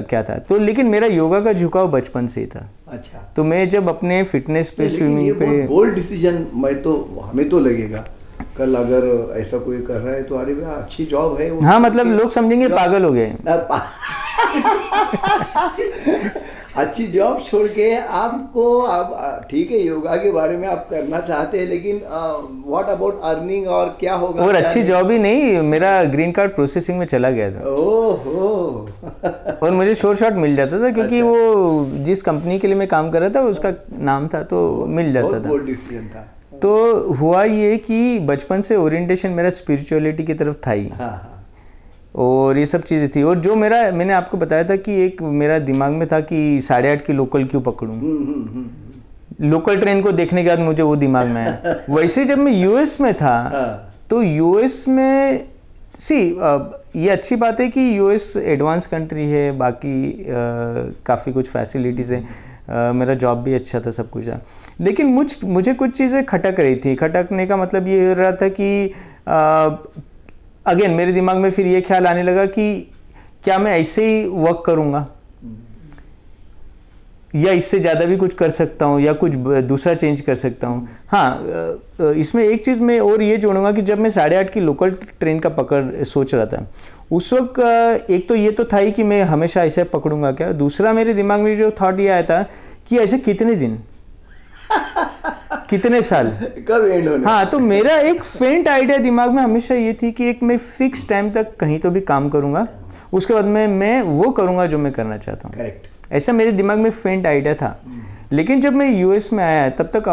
B: क्या था, तो लेकिन मेरा योगा का झुकाव बचपन से ही था।
A: अच्छा,
B: तो मैं जब अपने फिटनेस पे
A: लेकिन
B: स्विमिंग
A: ये
B: पे
A: बहुत बोल्ड डिसीजन, हमें तो लगेगा कल अगर ऐसा कोई कर रहा है तो अरे भैया अच्छी जॉब है।
B: हाँ मतलब लोग समझेंगे पागल हो गए।
A: अच्छी जॉब छोड़ के आपको, आप ठीक है योगा के बारे में आप करना चाहते हैं लेकिन व्हाट अबाउट अर्निंग और क्या होगा?
B: और
A: क्या
B: अच्छी
A: नहीं?
B: जॉब ही नहीं, मेरा ग्रीन कार्ड प्रोसेसिंग में चला गया था।
A: ओहो।
B: और मुझे शोर शॉट मिल जाता था क्योंकि
A: अच्छा।
B: वो जिस कंपनी के लिए मैं काम कर रहा था उसका नाम था तो मिल जाता
A: बहुत
B: था।
A: बोल्ड डिसीजन था।
B: तो हुआ ये कि बचपन से ओरिएंटेशन मेरा स्पिरिचुअलिटी की तरफ था ही,
A: हाँ हाँ,
B: और ये सब चीज़ें थी। और जो मैंने आपको बताया था कि एक मेरा दिमाग में था कि 8:30 की लोकल क्यों पकड़ूं, लोकल ट्रेन को देखने के बाद मुझे वो दिमाग में आया। वैसे जब मैं यूएस में था
A: हाँ।
B: तो यूएस में ये अच्छी बात है कि यूएस एडवांस कंट्री है, बाकी काफ़ी कुछ फैसिलिटीज़ है, मेरा जॉब भी अच्छा था, सब कुछ था। लेकिन मुझे कुछ चीज़ें खटक रही थी। खटकने का मतलब ये हो रहा था कि अगेन मेरे दिमाग में फिर ये ख्याल आने लगा कि क्या मैं ऐसे ही वर्क करूँगा या इससे ज़्यादा भी कुछ कर सकता हूँ या कुछ दूसरा चेंज कर सकता हूँ। हाँ, इसमें एक चीज़ मैं और ये जोड़ूंगा कि जब मैं 8:30 की लोकल ट्रेन का पकड़ सोच रहा था उस वक्त एक तो ये तो था ही कि मैं हमेशा ऐसे पकड़ूंगा क्या, दूसरा मेरे दिमाग में जो थॉट ये आया था कि ऐसे कितने दिन कितने साल
A: कब एंड होने?
B: हाँ, तो मेरा एक फेंट आइडिया दिमाग में हमेशा ये थी कि एक मैं फिक्स टाइम तक कहीं तो भी काम करूँगा, उसके बाद मैं वो करूँगा जो मैं करना चाहता हूँ।
A: करेक्ट।
B: ऐसा मेरे दिमाग में फेंट आइडिया था। लेकिन जब मैं यूएस में आया तब तक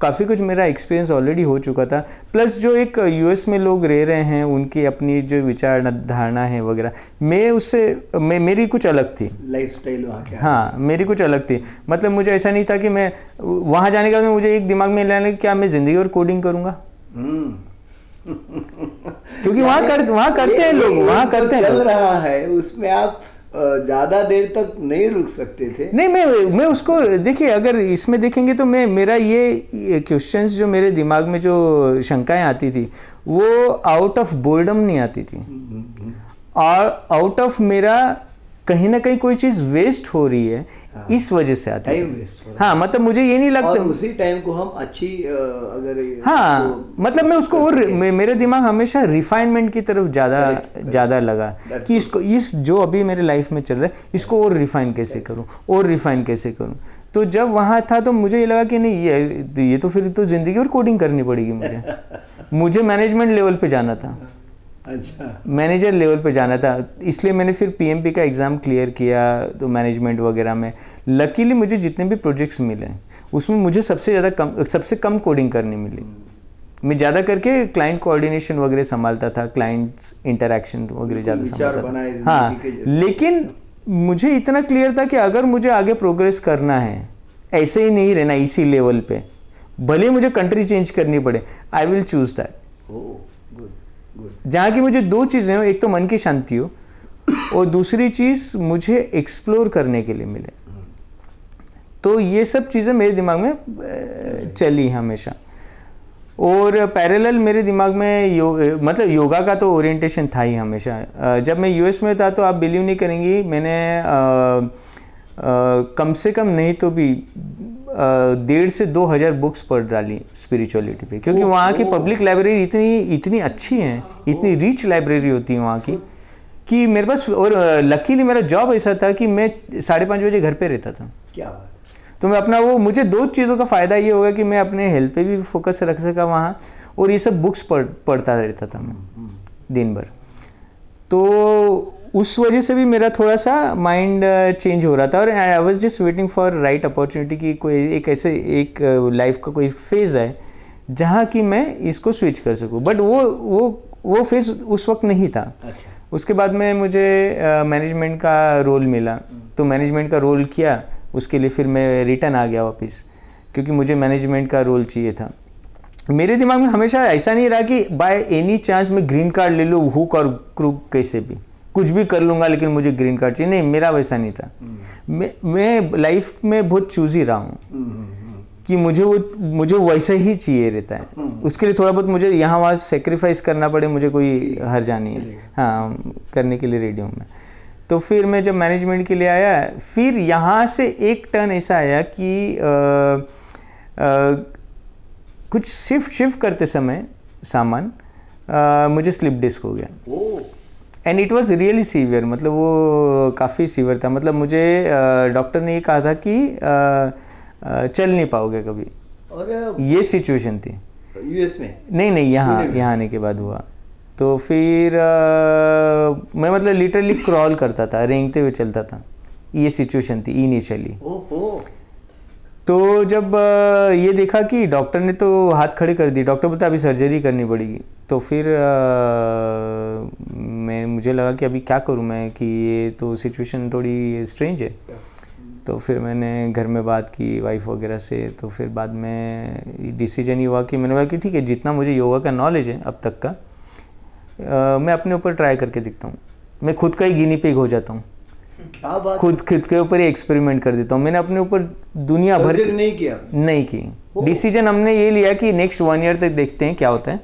B: काफ़ी कुछ मेरा एक्सपीरियंस ऑलरेडी हो चुका था, प्लस जो एक यूएस में लोग रह रहे हैं उनकी अपनी जो विचार धारणा है वगैरह, मेरी कुछ अलग थी
A: लाइफस्टाइल वहाँ क्या?
B: हाँ, मेरी कुछ अलग थी। मतलब मुझे ऐसा नहीं था कि मैं वहाँ जाने के बाद मुझे एक दिमाग में लाने क्या मैं ज़िंदगी और कोडिंग करूँगा, क्योंकि वहाँ करते हैं लोग, वहाँ करते हैं
A: चल
B: लोग।
A: रहा है उसमें आप ज्यादा देर तक नहीं रुक सकते थे।
B: नहीं, मैं उसको देखिए, अगर इसमें देखेंगे तो मेरा ये क्वेश्चंस जो मेरे दिमाग में जो शंकाएं आती थी वो आउट ऑफ बोर्डम नहीं आती थी, और आउट ऑफ मेरा कहीं ना कहीं कोई चीज़ वेस्ट हो रही है,
A: हाँ,
B: इस वजह से आती
A: टाइम
B: है।
A: वेस्ट हो रहा है।
B: हाँ, मतलब मुझे ये नहीं लगता,
A: और उसी टाइम को हम अच्छी अगर
B: हाँ, मतलब मैं उसको और मेरे दिमाग हमेशा रिफाइनमेंट की तरफ ज़्यादा लगा कि इसको जो अभी मेरे लाइफ में चल रहा है इसको और रिफाइन कैसे करूँ, और रिफाइन कैसे करूँ। तो जब वहाँ था तो मुझे ये लगा कि नहीं, ये तो फिर तो ज़िंदगी और कोडिंग करनी पड़ेगी मुझे मैनेजमेंट लेवल पे जाना था।
A: अच्छा,
B: मैनेजर लेवल पे जाना था, इसलिए मैंने फिर पीएमपी का एग्ज़ाम क्लियर किया। तो मैनेजमेंट वगैरह में लकीली मुझे जितने भी प्रोजेक्ट्स मिले उसमें मुझे सबसे कम कोडिंग करनी मिली, मैं ज़्यादा करके क्लाइंट कोऑर्डिनेशन वगैरह संभालता था, क्लाइंट्स इंटरेक्शन वगैरह ज़्यादा संभालता था। हाँ, लेकिन मुझे इतना क्लियर था कि अगर मुझे आगे प्रोग्रेस करना है, ऐसे ही नहीं रहना इसी लेवल पे, भले मुझे कंट्री चेंज करनी पड़े, आई विल चूज दैट। जहाँ की मुझे दो चीज़ें हो, एक तो मन की शांति हो और दूसरी चीज़ मुझे एक्सप्लोर करने के लिए मिले। तो ये सब चीज़ें मेरे दिमाग में चली हमेशा। और पैरेलल मेरे दिमाग में मतलब योगा का तो ओरिएंटेशन था ही हमेशा। जब मैं यूएस में था तो आप बिलीव नहीं करेंगी, मैंने कम से कम नहीं तो भी 1,500 से 2,000 बुक्स पढ़ डाली स्पिरिचुअलिटी पे, क्योंकि वहाँ की पब्लिक लाइब्रेरी इतनी अच्छी हैं, इतनी रिच लाइब्रेरी होती है वहाँ की, कि मेरे पास, और लकीली मेरा जॉब ऐसा था कि मैं 5:30 बजे घर पे रहता था।
A: क्या बात।
B: तो मैं अपना मुझे दो चीज़ों का फ़ायदा ये होगा कि मैं अपने हेल्थ पे भी फोकस रख सका वहाँ, और ये सब बुक्स पढ़ता रहता था मैं दिन भर। तो उस वजह से भी मेरा थोड़ा सा माइंड चेंज हो रहा था, और I was just waiting for right opportunity कि कोई एक लाइफ का कोई फेज़ है जहाँ कि मैं इसको स्विच कर सकूँ। बट वो फेज़ उस वक्त नहीं था।
A: अच्छा।
B: उसके बाद में मुझे मैनेजमेंट का रोल मिला, तो मैनेजमेंट का रोल किया, उसके लिए फिर मैं रिटर्न आ गया वापस, क्योंकि मुझे मैनेजमेंट का रोल चाहिए था। मेरे दिमाग में हमेशा ऐसा नहीं रहा कि बाय एनी चांस मैं ग्रीन कार्ड ले लूँ, हुक और क्रूक कैसे भी कुछ भी कर लूँगा, लेकिन मुझे ग्रीन कार्ड चाहिए। नहीं, मेरा वैसा नहीं था। मैं लाइफ में बहुत चूजी रहा हूँ कि मुझे वैसा ही चाहिए रहता है। उसके लिए थोड़ा बहुत मुझे यहाँ वहाँ सेक्रीफाइस करना पड़े, मुझे कोई हर्जा नहीं है, हाँ, करने के लिए रेडी हूँ मैं। तो फिर मैं जब मैनेजमेंट के लिए आया, फिर यहाँ से एक टर्न ऐसा आया कि कुछ शिफ्ट करते समय सामान मुझे स्लिप डिस्क हो गया। And it was really severe, मतलब वो काफ़ी सीवियर था। मतलब मुझे डॉक्टर ने ये कहा था कि चल नहीं पाओगे कभी, और ये सिचुएशन थी
A: यूएस में।
B: नहीं, यहाँ आने के बाद हुआ। तो फिर मैं मतलब लिटरली क्रॉल करता था, रेंगते हुए चलता था। ये सिचुएशन थी इनिशियली। तो जब ये देखा कि डॉक्टर ने तो हाथ खड़े कर दिए, डॉक्टर बोलता अभी सर्जरी करनी पड़ेगी। तो फिर मुझे लगा कि अभी क्या करूं मैं, कि ये तो सिचुएशन थोड़ी स्ट्रेंज है। तो फिर मैंने घर में बात की वाइफ वगैरह से। तो फिर बाद में डिसीजन ये हुआ कि मैंने बोला कि ठीक है, जितना मुझे योगा का नॉलेज है अब तक का, मैं अपने ऊपर ट्राई करके दिखता हूँ। मैं खुद का ही गिनी पिग हो जाता हूँ,
A: क्या बात। खुद
B: के ऊपर ही एक्सपेरिमेंट कर देता हूँ। मैंने अपने ऊपर दुनिया भर नहीं की। डिसीजन हमने ये लिया कि नेक्स्ट 1 ईयर तक देखते हैं क्या होता है,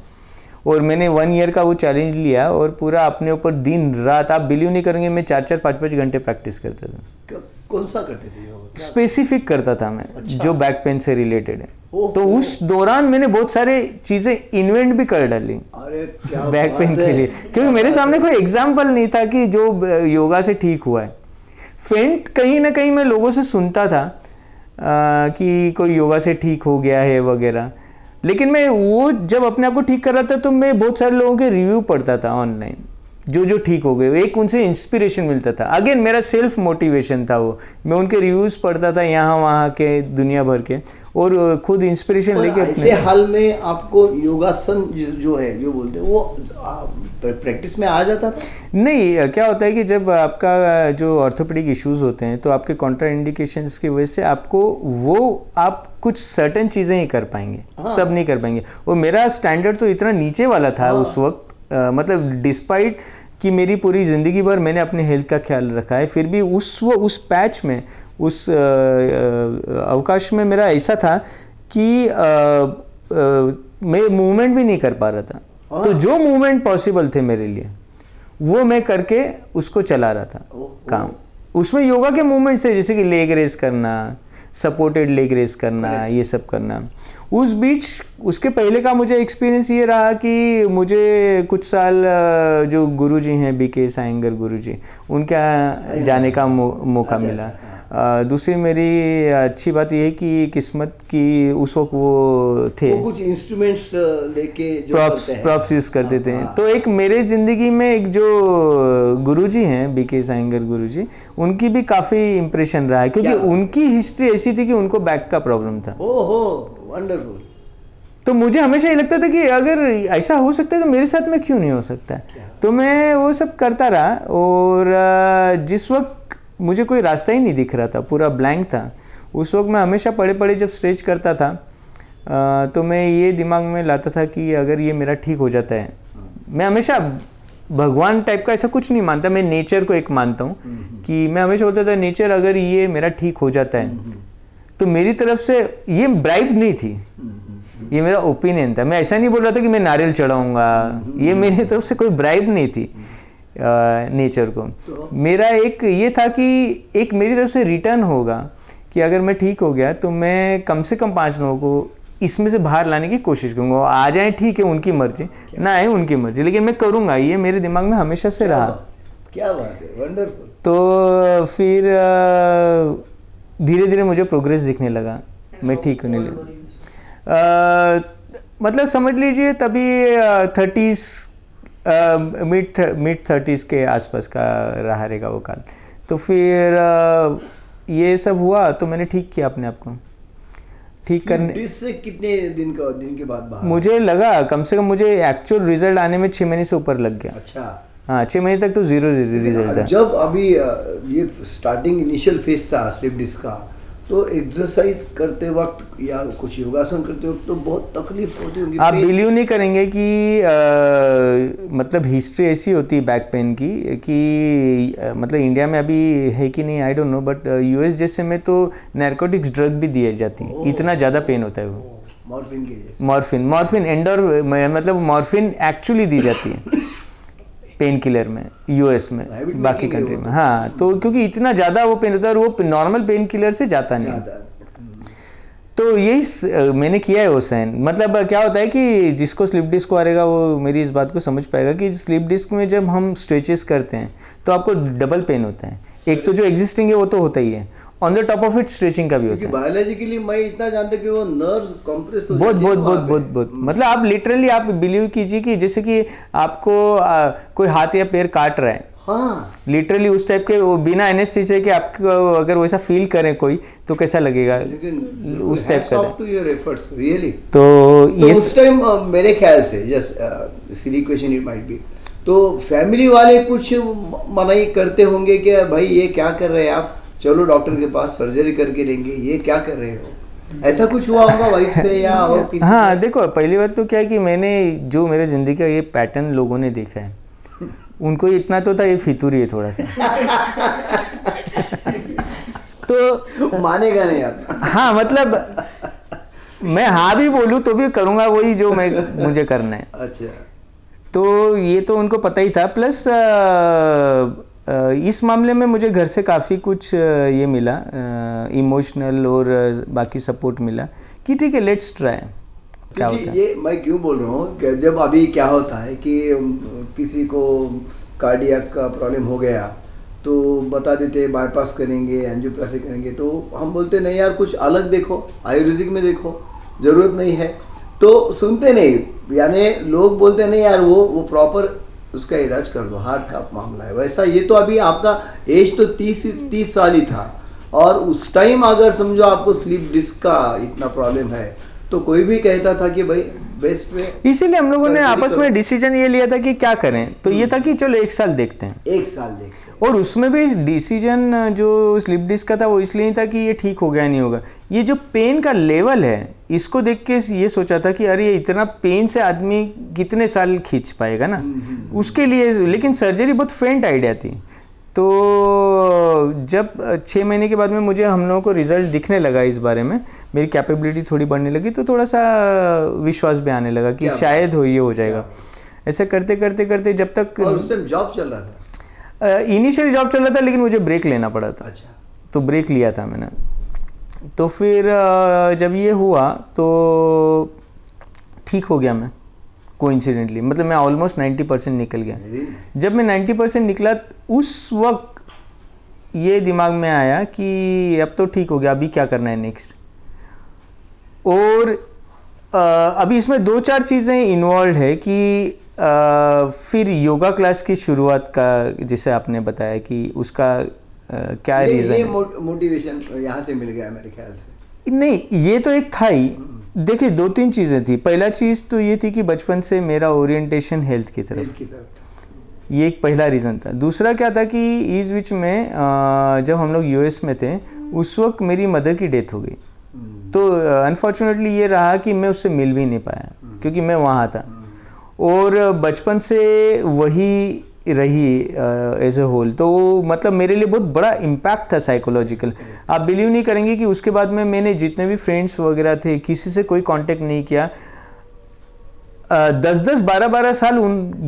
B: और मैंने 1 ईयर का वो चैलेंज लिया, और पूरा अपने ऊपर दिन रात, आप बिलीव नहीं करेंगे, मैं 4-4, 5-5 घंटे प्रैक्टिस करता था।
A: कौन सा करते थे?
B: स्पेसिफिक करता था मैं।
A: अच्छा।
B: जो बैक पेन से रिलेटेड है। तो उस दौरान मैंने बहुत सारे चीजें इन्वेंट भी कर डाली।
A: अरे क्या
B: बैक पेन के लिए, क्योंकि मेरे सामने कोई एग्जाम्पल नहीं था कि जो योगा से ठीक हुआ है। फेंट कहीं ना कहीं मैं लोगों से सुनता था कि कोई योगा से ठीक हो गया है वगैरह, लेकिन मैं वो जब अपने आप को ठीक कर रहा था तो मैं बहुत सारे लोगों के रिव्यू पढ़ता था ऑनलाइन, जो ठीक हो गए, एक उनसे इंस्पिरेशन मिलता था। अगेन मेरा सेल्फ मोटिवेशन था वो, मैं उनके रिव्यूज़ पढ़ता था यहाँ वहाँ के, दुनिया भर के, और खुद इंस्पिरेशन लेके
A: ऐसे हाल में आपको योगासन जो है, जो बोलते हैं, वो प्रैक्टिस में आ जाता था?
B: नहीं, क्या होता है कि जब आपका जो ऑर्थोपेडिक इश्यूज होते हैं तो आपके कॉन्ट्रा इंडिकेशंस की वजह से आप कुछ सर्टेन चीज़ें ही कर पाएंगे। हाँ। सब नहीं कर पाएंगे। और मेरा स्टैंडर्ड तो इतना नीचे वाला था। हाँ। उस वक्त मतलब डिस्पाइट कि मेरी पूरी ज़िंदगी भर मैंने अपने हेल्थ का ख्याल रखा है, फिर भी उस पैच में, उस अवकाश में मेरा ऐसा था कि मैं मूवमेंट भी नहीं कर पा रहा था। तो जो मूवमेंट पॉसिबल थे मेरे लिए वो मैं करके उसको चला रहा था काम। उसमें योगा के मूवमेंट्स थे, जैसे कि लेग रेस करना, सपोर्टेड लेग रेस करना, ये सब करना। उस बीच उसके पहले का मुझे एक्सपीरियंस ये रहा कि मुझे कुछ साल जो गुरुजी हैं, बीके सायंगर गुरुजी, उनका जाने का मौका मिला। दूसरी मेरी अच्छी बात यह है कि किस्मत की उस वक्त वो थे,
A: वो कुछ इंस्ट्रूमेंट्स लेके
B: प्रॉप्स यूज करते थे। तो एक मेरे जिंदगी में एक जो गुरुजी हैं, बीके सायंगर गुरुजी, उनकी भी काफी इंप्रेशन रहा है, क्योंकि उनकी हिस्ट्री ऐसी थी कि उनको बैक का प्रॉब्लम था।
A: ओहो, वंडरफुल।
B: तो मुझे हमेशा ये लगता था कि अगर ऐसा हो सकता है तो मेरे साथ में क्यों नहीं हो सकता। तो मैं वो सब करता रहा, और जिस वक्त मुझे कोई रास्ता ही नहीं दिख रहा था, पूरा ब्लैंक था, उस वक्त मैं हमेशा पढ़े पढ़े जब स्ट्रेच करता था तो मैं ये दिमाग में लाता था कि अगर ये मेरा ठीक हो जाता है, मैं हमेशा भगवान टाइप का ऐसा कुछ नहीं मानता, मैं नेचर को एक मानता हूँ कि मैं हमेशा बोलता था नेचर अगर ये मेरा ठीक हो जाता है तो मेरी तरफ से, ये ब्राइब नहीं थी, ये मेरा ओपिनियन था, मैं ऐसा नहीं बोल रहा था कि मैं नारियल चढ़ाऊंगा, ये मेरी तरफ से कोई ब्राइब नहीं थी नेचर को। मेरा एक ये था कि एक मेरी तरफ से रिटर्न होगा कि अगर मैं ठीक हो गया तो मैं कम से कम 5 लोगों को इसमें से बाहर लाने की कोशिश करूंगा। आ जाए ठीक है, उनकी मर्जी, ना आए उनकी मर्जी, लेकिन मैं करूंगा, ये मेरे दिमाग में हमेशा से रहा।
A: क्या बात है, वंडरफुल।
B: तो फिर धीरे धीरे मुझे प्रोग्रेस दिखने लगा, मैं ठीक होने लगा। मतलब समझ लीजिए तभी 30s मिड 30s के आसपास का रहा रहेगा वो काल। तो फिर ये सब हुआ तो मैंने ठीक किया अपने आप को, ठीक करने
A: से कितने दिन के बाद बाहर?
B: मुझे लगा कम से कम मुझे एक्चुअल रिजल्ट आने में 6 महीने से ऊपर लग गया।
A: अच्छा।
B: हाँ, 6 महीने तक तो 0 रिजल्ट था।
A: जब अभी ये स्टार्टिंग इनिशियल फेज था स्लिप डिस्क का, तो एक्सरसाइज करते वक्त या कुछ योगासन करते वक्त तो बहुत तकलीफ होती होगी।
B: आप बिलीव नहीं करेंगे कि मतलब हिस्ट्री ऐसी होती है बैक पेन की कि मतलब इंडिया में अभी है कि नहीं I don't know, but US जैसे में तो नैर्कोटिक्स ड्रग भी दी जाती है, इतना ज़्यादा पेन होता है वो।
A: मॉर्फिन के जैसे?
B: मॉर्फिन एंडोर, मतलब मॉर्फिन एक्चुअली दी जाती है पेन किलर में यूएस में, बाकी कंट्री में। हाँ, तो क्योंकि इतना ज़्यादा वो पेन होता है और वो नॉर्मल पेन किलर से जाता नहीं। तो यही मैंने किया है वो साइन। मतलब क्या होता है कि जिसको स्लिप डिस्क आ रहेगा वो मेरी इस बात को समझ पाएगा कि स्लिप डिस्क में जब हम स्ट्रेचेस करते हैं तो आपको डबल पेन होता है। एक तो जो एग्जिस्टिंग है वो तो होता ही है, on the top of it stretching का भी होता है।
A: बायोलॉजिकली मैं इतना जानता कि वो नर्व्स कंप्रेस हो
B: बहुत बहुत बहुत बहुत बहुत मतलब आप लिटरली आप बिलीव कीजिए कि जैसे कि आपको कोई हाथ या पैर काट रहा है,
A: हाँ,
B: लिटरली उस टाइप के, वो बिना एनेस्थीसिया के आपको अगर वैसा फील करें कोई तो कैसा लगेगा, उस टाइप का।
A: To your efforts really.
B: तो ये
A: उस टाइम मेरे ख्याल से just silly question it might be, तो फैमिली वाले कुछ मनाही करते होंगे कि भाई ये क्या कर रहे हैं आप, चलो डॉक्टर के पास सर्जरी करके लेंगे, ये क्या कर रहे हो, ऐसा कुछ हुआ होगा वाइफ से या और किसी?
B: हाँ, देखो पहली बात तो क्या है कि मैंने जो मेरे ज़िंदगी का ये पैटर्न लोगों ने देखा है, उनको इतना तो था ये फितूरी है थोड़ा सा तो
A: मानेगा नहीं आप।
B: हाँ, मतलब मैं हाँ भी बोलूँ तो भी करूँगा वही जो मुझे करना है।
A: अच्छा।
B: तो ये तो उनको पता ही था, प्लस इस मामले में मुझे घर से काफ़ी कुछ ये मिला, इमोशनल और बाकी सपोर्ट मिला कि ठीक है लेट्स ट्राई। क्या होता है
A: ये मैं क्यों बोल रहा हूँ कि जब अभी क्या होता है कि किसी को कार्डियक का प्रॉब्लम हो गया तो बता देते हैं बाईपास करेंगे, एंजियोप्लास्टी करेंगे, तो हम बोलते नहीं यार कुछ अलग देखो, आयुर्वेदिक में देखो, ज़रूरत नहीं है, तो सुनते नहीं, यानी लोग बोलते नहीं यार वो प्रॉपर उसका इलाज कर दो, हार्ट का मामला है। वैसा ये तो अभी आपका एज तो 30 साल ही था, और उस टाइम अगर समझो आपको स्लीप डिस्क का इतना प्रॉब्लम है तो कोई भी कहता था कि भाई बेस्ट में।
B: इसीलिए हम लोगों ने आपस में डिसीजन ये लिया था कि क्या करें, तो ये था कि चलो 1 साल देखते हैं।
A: 1 साल देखते हैं।
B: और उसमें भी डिसीजन जो स्लिप डिस्क का था वो इसलिए नहीं था कि ये ठीक हो गया नहीं होगा, ये जो पेन का लेवल है इसको देख के ये सोचा था कि अरे ये इतना पेन से आदमी कितने साल खींच पाएगा ना, उसके लिए। लेकिन सर्जरी बहुत फेंट आइडिया थी। तो जब 6 महीने के बाद में मुझे हम लोगों को रिजल्ट दिखने लगा इस बारे में, मेरी कैपेबिलिटी थोड़ी बढ़ने लगी, तो थोड़ा सा विश्वास भी आने लगा कि शायद ये हो जाएगा। ऐसे करते करते करते जब तक,
A: और उस टाइम जॉब चल रहा था?
B: इनिशियल जॉब चल रहा था लेकिन मुझे ब्रेक लेना पड़ा था।
A: अच्छा।
B: तो ब्रेक लिया था मैंने। तो फिर जब ये हुआ तो ठीक हो गया मैं कोइंसिडेंटली, मतलब मैं ऑलमोस्ट 90% निकल गया। जब मैं 90% निकला उस वक्त ये दिमाग में आया कि अब तो ठीक हो गया, अभी क्या करना है नेक्स्ट। और अभी इसमें 2-4 चीज़ें इन्वॉल्व है कि फिर योगा क्लास की शुरुआत का, जैसे आपने बताया कि उसका क्या रीज़न है।
A: मोटिवेशन यहाँ से मिल गया मेरे ख्याल से।
B: नहीं, ये तो एक था ही। देखिए, 2-3 चीज़ें थी। पहला चीज़ तो ये थी कि बचपन से मेरा ओरिएंटेशन हेल्थ की तरफ, ये एक पहला रीज़न था। दूसरा क्या था कि इस बीच में जब हम लोग यूएस में थे, उस वक्त मेरी मदर की डेथ हो गई। तो अनफॉर्चुनेटली ये रहा कि मैं उससे मिल भी नहीं पाया, क्योंकि मैं वहाँ था। और बचपन से वही रही एज ए होल, तो मतलब मेरे लिए बहुत बड़ा इम्पैक्ट था साइकोलॉजिकल। आप बिलीव नहीं करेंगे कि उसके बाद में मैंने जितने भी फ्रेंड्स वगैरह थे, किसी से कोई कांटेक्ट नहीं किया। 10-10, 12-12 साल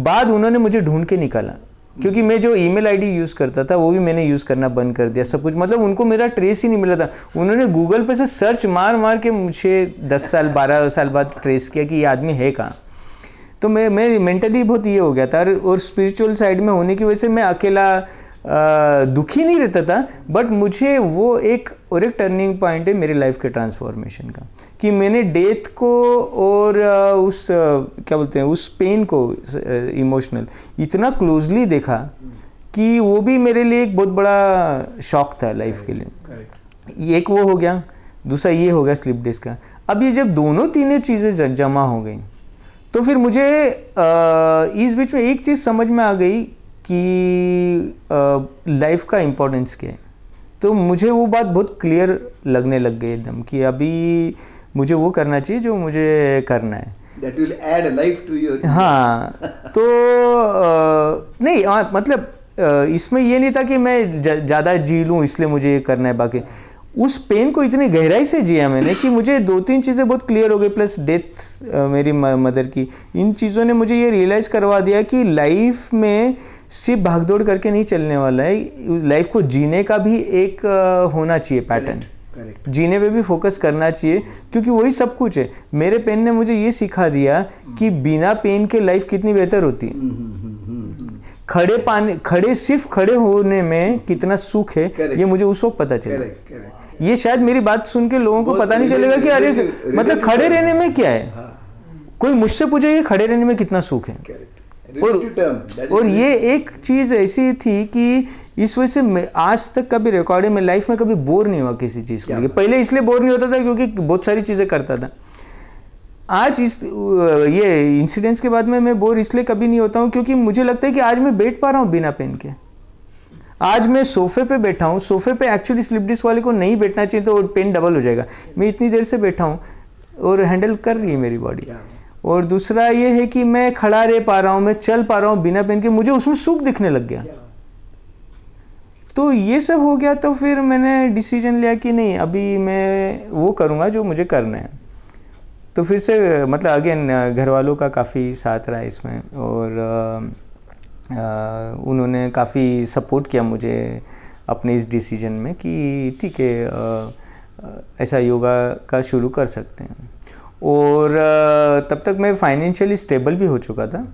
B: बाद उन्होंने मुझे ढूंढ के निकाला, क्योंकि मैं जो ईमेल आईडी यूज़ करता था वो भी मैंने यूज़ करना बंद कर दिया, सब कुछ। मतलब उनको मेरा ट्रेस ही नहीं मिला था। उन्होंने गूगल पे से सर्च मार मार के मुझे 10 साल 12 साल बाद ट्रेस किया कि ये आदमी है कहाँ। तो मैं मेंटली बहुत ये हो गया था, और स्पिरिचुअल साइड में होने की वजह से मैं अकेला दुखी नहीं रहता था। बट मुझे वो एक टर्निंग पॉइंट है मेरी लाइफ के ट्रांसफॉर्मेशन का, कि मैंने डेथ को और उस क्या बोलते हैं, उस पेन को इमोशनल इतना क्लोजली देखा कि वो भी मेरे लिए एक बहुत बड़ा शॉक था लाइफ के लिए। एक वो हो गया, दूसरा ये हो गया स्लिप डिस्क का। अब ये जब दोनों तीनों चीज़ें जमा हो गई, तो फिर मुझे इस बीच में एक चीज़ समझ में आ गई कि लाइफ का इम्पोर्टेंस क्या है। तो मुझे वो बात बहुत क्लियर लगने लग गई एकदम, कि अभी मुझे वो करना चाहिए जो मुझे करना है।
A: That will add life to your
B: हाँ, तो नहीं, मतलब इसमें ये नहीं था कि मैं ज़्यादा जी लूँ इसलिए मुझे ये करना है। बाकी उस पेन को इतनी गहराई से जिया मैंने कि मुझे 2-3 चीज़ें बहुत क्लियर हो गई, प्लस डेथ मेरी मदर की। इन चीज़ों ने मुझे ये रियलाइज़ करवा दिया कि लाइफ में सिर्फ भागदौड़ करके नहीं चलने वाला है। लाइफ को जीने का भी एक होना चाहिए पैटर्न, जीने पे भी फोकस करना चाहिए, क्योंकि वही सब कुछ है। मेरे पेन ने मुझे ये सिखा दिया कि बिना पेन के लाइफ कितनी बेहतर होती है। खड़े सिर्फ खड़े होने में कितना सुख है, ये मुझे उस वक्त पता चला। ये शायद मेरी बात सुन के लोगों को पता नहीं चलेगा कि अरे मतलब खड़े रहने में क्या है। कोई मुझसे पूछे कि खड़े रहने में कितना सुख है। और ये एक चीज़ ऐसी थी कि इस वजह से आज तक कभी रिकॉर्डिंग में लाइफ में कभी बोर नहीं हुआ किसी चीज़ को लेकर। पहले इसलिए बोर नहीं होता था क्योंकि बहुत सारी चीज़ें करता था। आज ये इंसिडेंट्स के बाद में मैं बोर इसलिए कभी नहीं होता हूँ क्योंकि मुझे लगता है कि आज मैं बैठ पा रहा हूँ बिना पेन के। आज मैं सोफे पे बैठा हूँ, सोफे पे एक्चुअली स्लिप डिस्क वाले को नहीं बैठना चाहिए, तो पेन डबल हो जाएगा। मैं इतनी देर से बैठा हूँ और हैंडल कर रही है मेरी बॉडी। और दूसरा ये है कि मैं खड़ा रह पा रहा हूँ, मैं चल पा रहा हूँ बिना पेन के, मुझे उसमें सुख दिखने लग गया। तो ये सब हो गया, तो फिर मैंने डिसीजन लिया कि नहीं, अभी मैं वो करूँगा जो मुझे करना है। तो फिर से मतलब अगेन घर वालों का काफ़ी साथ रहा इसमें, और उन्होंने काफ़ी सपोर्ट किया मुझे अपने इस डिसीजन में कि ठीक है, ऐसा योगा का शुरू कर सकते हैं। और तब तक मैं फाइनेंशियली स्टेबल भी हो चुका था।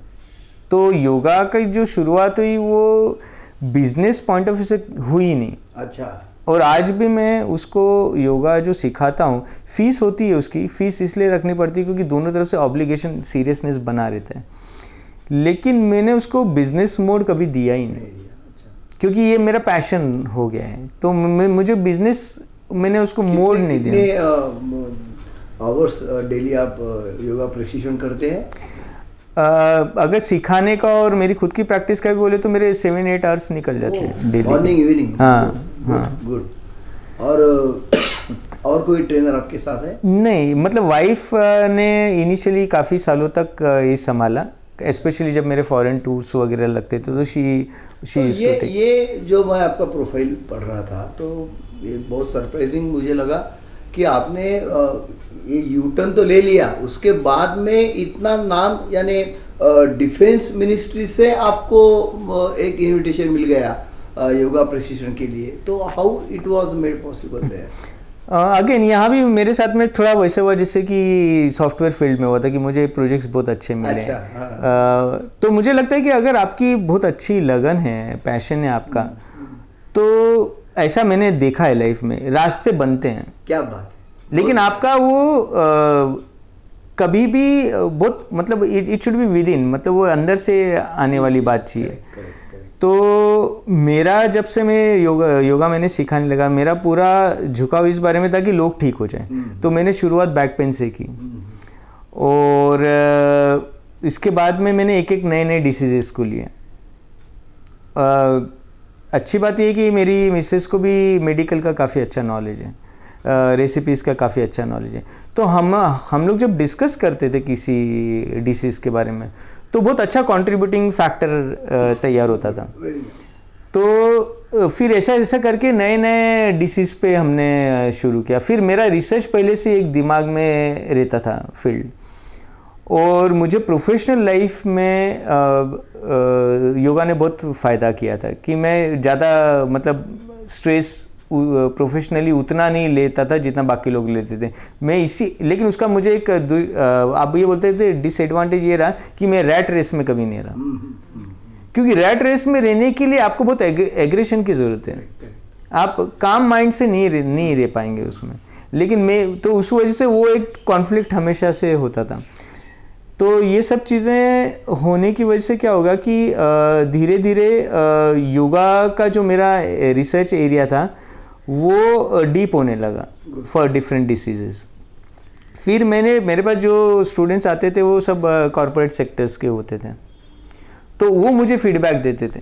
B: तो योगा की जो शुरुआत हुई वो बिजनेस पॉइंट ऑफ व्यू से हुई नहीं।
A: अच्छा।
B: और आज भी मैं उसको योगा जो सिखाता हूँ, फीस होती है उसकी, फीस इसलिए रखनी पड़ती है क्योंकि दोनों तरफ से ऑब्लिगेशन सीरियसनेस बना रहता है। लेकिन मैंने उसको बिजनेस मोड कभी दिया ही नहीं, क्योंकि ये मेरा पैशन हो गया है। तो मुझे बिजनेस मैंने उसको मोड नहीं दिया।
A: आवर्स डेली आप योगा प्रशिक्षण करते हैं?
B: अगर सिखाने का और मेरी खुद की प्रैक्टिस का भी बोले तो मेरे 7-8 आवर्स निकल जाते हैं डेली,
A: मॉर्निंग इवनिंग।
B: हाँ,
A: गुड। और कोई ट्रेनर आपके साथ है? नहीं,
B: मतलब वाइफ ने इनिशियली काफ़ी सालों तक ये संभाला, स्पेशली जब मेरे फॉरेन टूर्स वगैरह लगते थे, तो
A: ये जो मैं आपका प्रोफाइल पढ़ रहा था, तो ये बहुत सरप्राइजिंग मुझे लगा कि आपने ये यूटर्न तो ले लिया, उसके बाद में इतना नाम, यानी डिफेंस मिनिस्ट्री से आपको एक इनविटेशन मिल गया योगा प्रशिक्षण के लिए। तो how it was made possible there?
B: Again यहाँ भी मेरे साथ में थोड़ा वैसे हुआ जैसे कि सॉफ्टवेयर फील्ड में हुआ था कि मुझे प्रोजेक्ट्स बहुत अच्छे मिले।
A: अच्छा, हाँ।
B: तो मुझे लगता है कि अगर आपकी बहुत अच्छी लगन है, पैशन है आपका, तो ऐसा मैंने देखा है लाइफ में, रास्ते बनते हैं।
A: क्या बात।
B: लेकिन आपका वो कभी भी बहुत मतलब it should be with in, मतलब वो अंदर से आने वाली बात चाहिए। तो मेरा जब से मैं योगा मैंने सिखाने लगा, मेरा पूरा झुकाव इस बारे में था कि लोग ठीक हो जाएं। तो मैंने शुरुआत बैक पेन से की, और इसके बाद में मैंने एक एक नए नए डिसीजेस को लिया। अच्छी बात ये है कि मेरी मिसेस को भी मेडिकल का काफ़ी अच्छा नॉलेज है, रेसिपीज़ का काफ़ी अच्छा नॉलेज है। तो हम लोग जब डिस्कस करते थे किसी डिसीज़ के बारे में, तो बहुत अच्छा कंट्रीब्यूटिंग फैक्टर तैयार होता था। तो फिर ऐसा करके नए नए डिसीज़ पे हमने शुरू किया। फिर मेरा रिसर्च पहले से एक दिमाग में रहता था फील्ड, और मुझे प्रोफेशनल लाइफ में योगा ने बहुत फ़ायदा किया था कि मैं ज़्यादा मतलब स्ट्रेस प्रोफेशनली उतना नहीं लेता था जितना बाकी लोग लेते थे। मैं लेकिन उसका मुझे एक आप ये बोलते थे डिसएडवांटेज ये रहा कि मैं रैट रेस में कभी नहीं रहा, क्योंकि रैट रेस में रहने के लिए आपको बहुत एग्रेशन की ज़रूरत है। आप काम माइंड से नहीं रह पाएंगे उसमें। लेकिन मैं तो उस वजह से वो एक कॉन्फ्लिक्ट हमेशा से होता था। तो ये सब चीज़ें होने की वजह से क्या होगा कि धीरे धीरे योगा का जो मेरा रिसर्च एरिया था वो डीप होने लगा फॉर डिफरेंट डिसीजेस। फिर मेरे पास जो स्टूडेंट्स आते थे वो सब कॉरपोरेट सेक्टर्स के होते थे, तो वो मुझे फीडबैक देते थे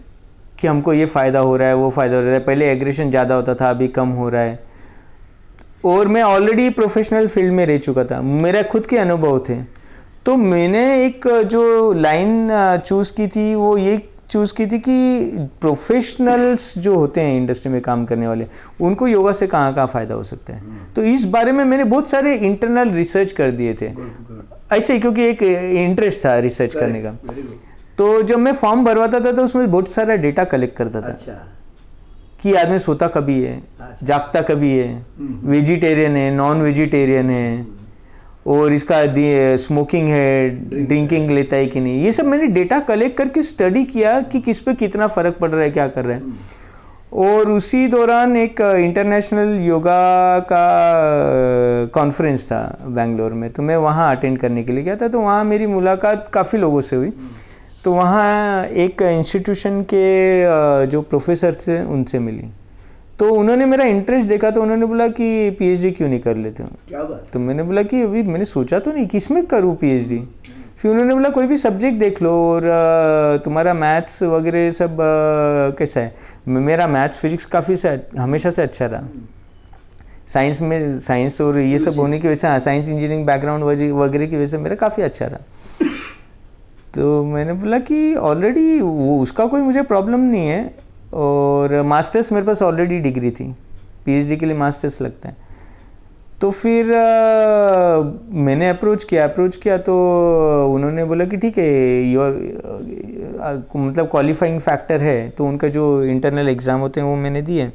B: कि हमको ये फ़ायदा हो रहा है, वो फ़ायदा हो रहा है, पहले एग्रेशन ज़्यादा होता था, अभी कम हो रहा है। और मैं ऑलरेडी प्रोफेशनल फील्ड में रह चुका था, मेरा खुद के अनुभव थे। तो मैंने एक जो लाइन चूज़ की थी वो ये चूज़ की थी कि प्रोफेशनल्स जो होते हैं इंडस्ट्री में काम करने वाले, उनको योगा से कहाँ फ़ायदा हो सकता है। तो इस बारे में मैंने बहुत सारे इंटरनल रिसर्च कर दिए थे ऐसे ही, क्योंकि एक इंटरेस्ट था रिसर्च करने का। तो जब मैं फॉर्म भरवाता था तो उसमें बहुत सारा डेटा कलेक्ट करता था। अच्छा। कि आदमी सोता कभी है, जागता कभी है, वेजिटेरियन है, नॉन वेजिटेरियन है, और इसका स्मोकिंग है, ड्रिंकिंग लेता है कि नहीं। ये सब मैंने डेटा कलेक्ट करके स्टडी किया कि किस पे कितना फ़र्क पड़ रहा है, क्या कर रहा है। और उसी दौरान एक इंटरनेशनल योगा का कॉन्फ्रेंस था बेंगलोर में, तो मैं वहाँ अटेंड करने के लिए गया था। तो वहाँ मेरी मुलाकात काफ़ी लोगों से हुई। तो वहाँ एक इंस्टीट्यूशन के जो प्रोफेसर थे उनसे मिली, तो उन्होंने मेरा इंटरेस्ट देखा, तो उन्होंने बोला कि पीएचडी क्यों नहीं कर लेते हो। क्या बात। तो मैंने बोला कि अभी मैंने सोचा तो नहीं किस में करूँ पीएचडी। फिर उन्होंने बोला कोई भी सब्जेक्ट देख लो, और तुम्हारा मैथ्स वगैरह सब कैसा है। मेरा मैथ्स फिजिक्स काफ़ी से हमेशा से अच्छा रहा। साइंस और ये सब होने की वजह से, साइंस इंजीनियरिंग बैकग्राउंड वगैरह की वजह से मेरा काफ़ी अच्छा रहा। तो मैंने बोला कि ऑलरेडी वो उसका कोई मुझे प्रॉब्लम नहीं है, और मास्टर्स मेरे पास ऑलरेडी डिग्री थी, पीएचडी के लिए मास्टर्स लगता है। तो फिर मैंने अप्रोच किया तो उन्होंने बोला कि ठीक है, मतलब क्वालिफाइंग फैक्टर है। तो उनका जो इंटरनल एग्ज़ाम होते हैं वो मैंने दिए,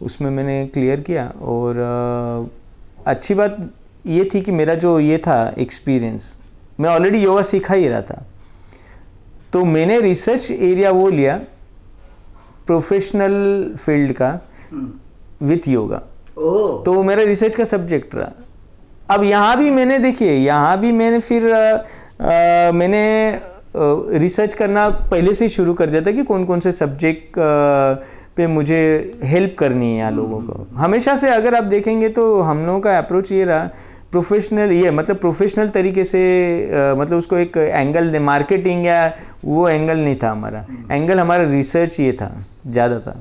B: उसमें मैंने क्लियर किया। और अच्छी बात ये थी कि मेरा जो ये था एक्सपीरियंस, मैं ऑलरेडी योगा सीखा ही रहा था। तो मैंने रिसर्च एरिया वो लिया प्रोफेशनल फील्ड का विथ योगा। तो मेरा रिसर्च का सब्जेक्ट रहा। अब यहाँ भी मैंने फिर मैंने रिसर्च करना पहले से शुरू कर दिया था कि कौन कौन से सब्जेक्ट पे मुझे हेल्प करनी है यहाँ लोगों को। हमेशा से अगर आप देखेंगे तो हम लोगों का अप्रोच ये रहा प्रोफेशनल तरीके से, मतलब उसको एक एंगल मार्केटिंग या वो एंगल नहीं था हमारा। एंगल हमारा रिसर्च ये था ज़्यादा था।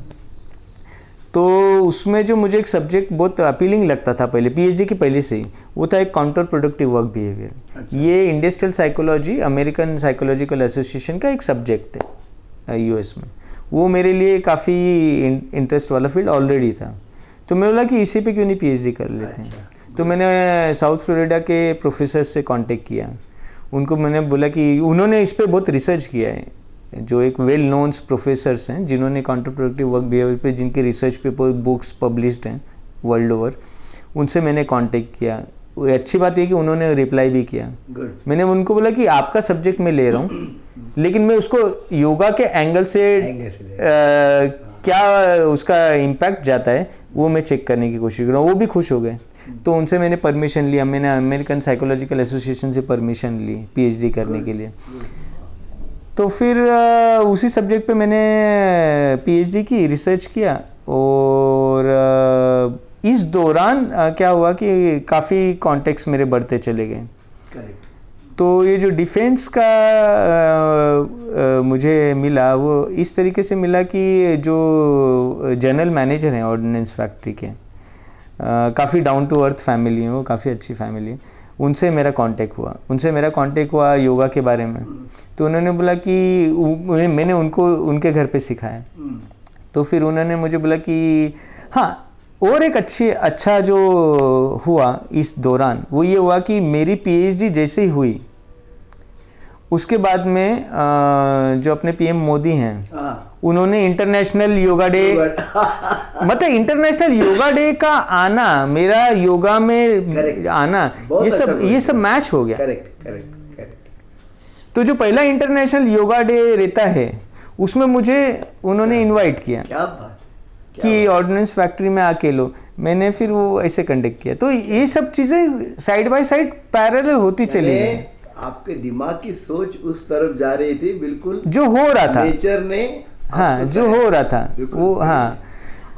B: तो उसमें जो मुझे एक सब्जेक्ट बहुत अपीलिंग लगता था पहले, पीएचडी के पहले से ही, वो था एक काउंटर प्रोडक्टिव वर्क बिहेवियर। अच्छा। ये industrial psychology, American psychological association का एक सब्जेक्ट है यूएस में। वो मेरे लिए काफ़ी इंटरेस्ट वाला फील्ड ऑलरेडी था। तो मैंने बोला कि इसी पे क्यों नहीं पीएचडी कर लेते हैं। अच्छा। तो मैंने साउथ फ्लोरिडा के प्रोफेसर से कांटेक्ट किया। उनको मैंने बोला कि उन्होंने इस पे बहुत रिसर्च किया है, जो एक वेल नोन प्रोफेसर्स हैं जिन्होंने काउंटर प्रोडक्टिव वर्क बिहेवियर पे जिनके रिसर्च पेपर बुक्स पब्लिश्ड हैं वर्ल्ड ओवर, उनसे मैंने कांटेक्ट किया। अच्छी बात है कि उन्होंने रिप्लाई भी किया। मैंने उनको बोला कि आपका सब्जेक्ट मैं ले रहा हूँ, लेकिन मैं उसको योगा के एंगल से क्या उसका इम्पैक्ट जाता है वो मैं चेक करने की कोशिश कर रहा हूँ। वो भी खुश हो गए। तो उनसे मैंने परमिशन लिया, मैंने अमेरिकन साइकोलॉजिकल एसोसिएशन से परमिशन ली पीएचडी करने के लिए। तो फिर उसी सब्जेक्ट पे मैंने पीएचडी की, रिसर्च किया। और इस दौरान क्या हुआ कि काफ़ी कॉन्टेक्ट्स मेरे बढ़ते चले गए।
A: करेक्ट।
B: तो ये जो डिफेंस का मुझे मिला, वो इस तरीके से मिला कि जो जनरल मैनेजर हैं ऑर्डिनेंस फैक्ट्री के, काफ़ी डाउन टू अर्थ फैमिली है, वो काफ़ी अच्छी फैमिली है, उनसे मेरा कांटेक्ट हुआ योगा के बारे में। तो उन्होंने बोला कि मैंने उनको उनके घर पे सिखाया। तो फिर उन्होंने मुझे बोला कि हाँ, और एक अच्छा जो हुआ इस दौरान वो ये हुआ कि मेरी पीएचडी जैसे ही हुई, उसके बाद में जो अपने पीएम मोदी हैं, उन्होंने इंटरनेशनल योगा डे मतलब इंटरनेशनल योगा डे का आना, मेरा योगा में
A: Correct.
B: आना, ये सब मैच हो गया।
A: करेक्ट।
B: तो जो पहला इंटरनेशनल योगा डे रहता है उसमें मुझे उन्होंने इनवाइट किया
A: क्या बात
B: कि ऑर्डिनेंस फैक्ट्री में आके लो। मैंने फिर वो ऐसे कंडक्ट किया। तो ये सब चीज़ें साइड बाय साइड पैरेलल होती चली गई।
A: आपके दिमाग की सोच उस तरफ जा रही थी, बिल्कुल
B: जो हो रहा था
A: नेचर ने,
B: हाँ, जो हो रहा था वो, हाँ।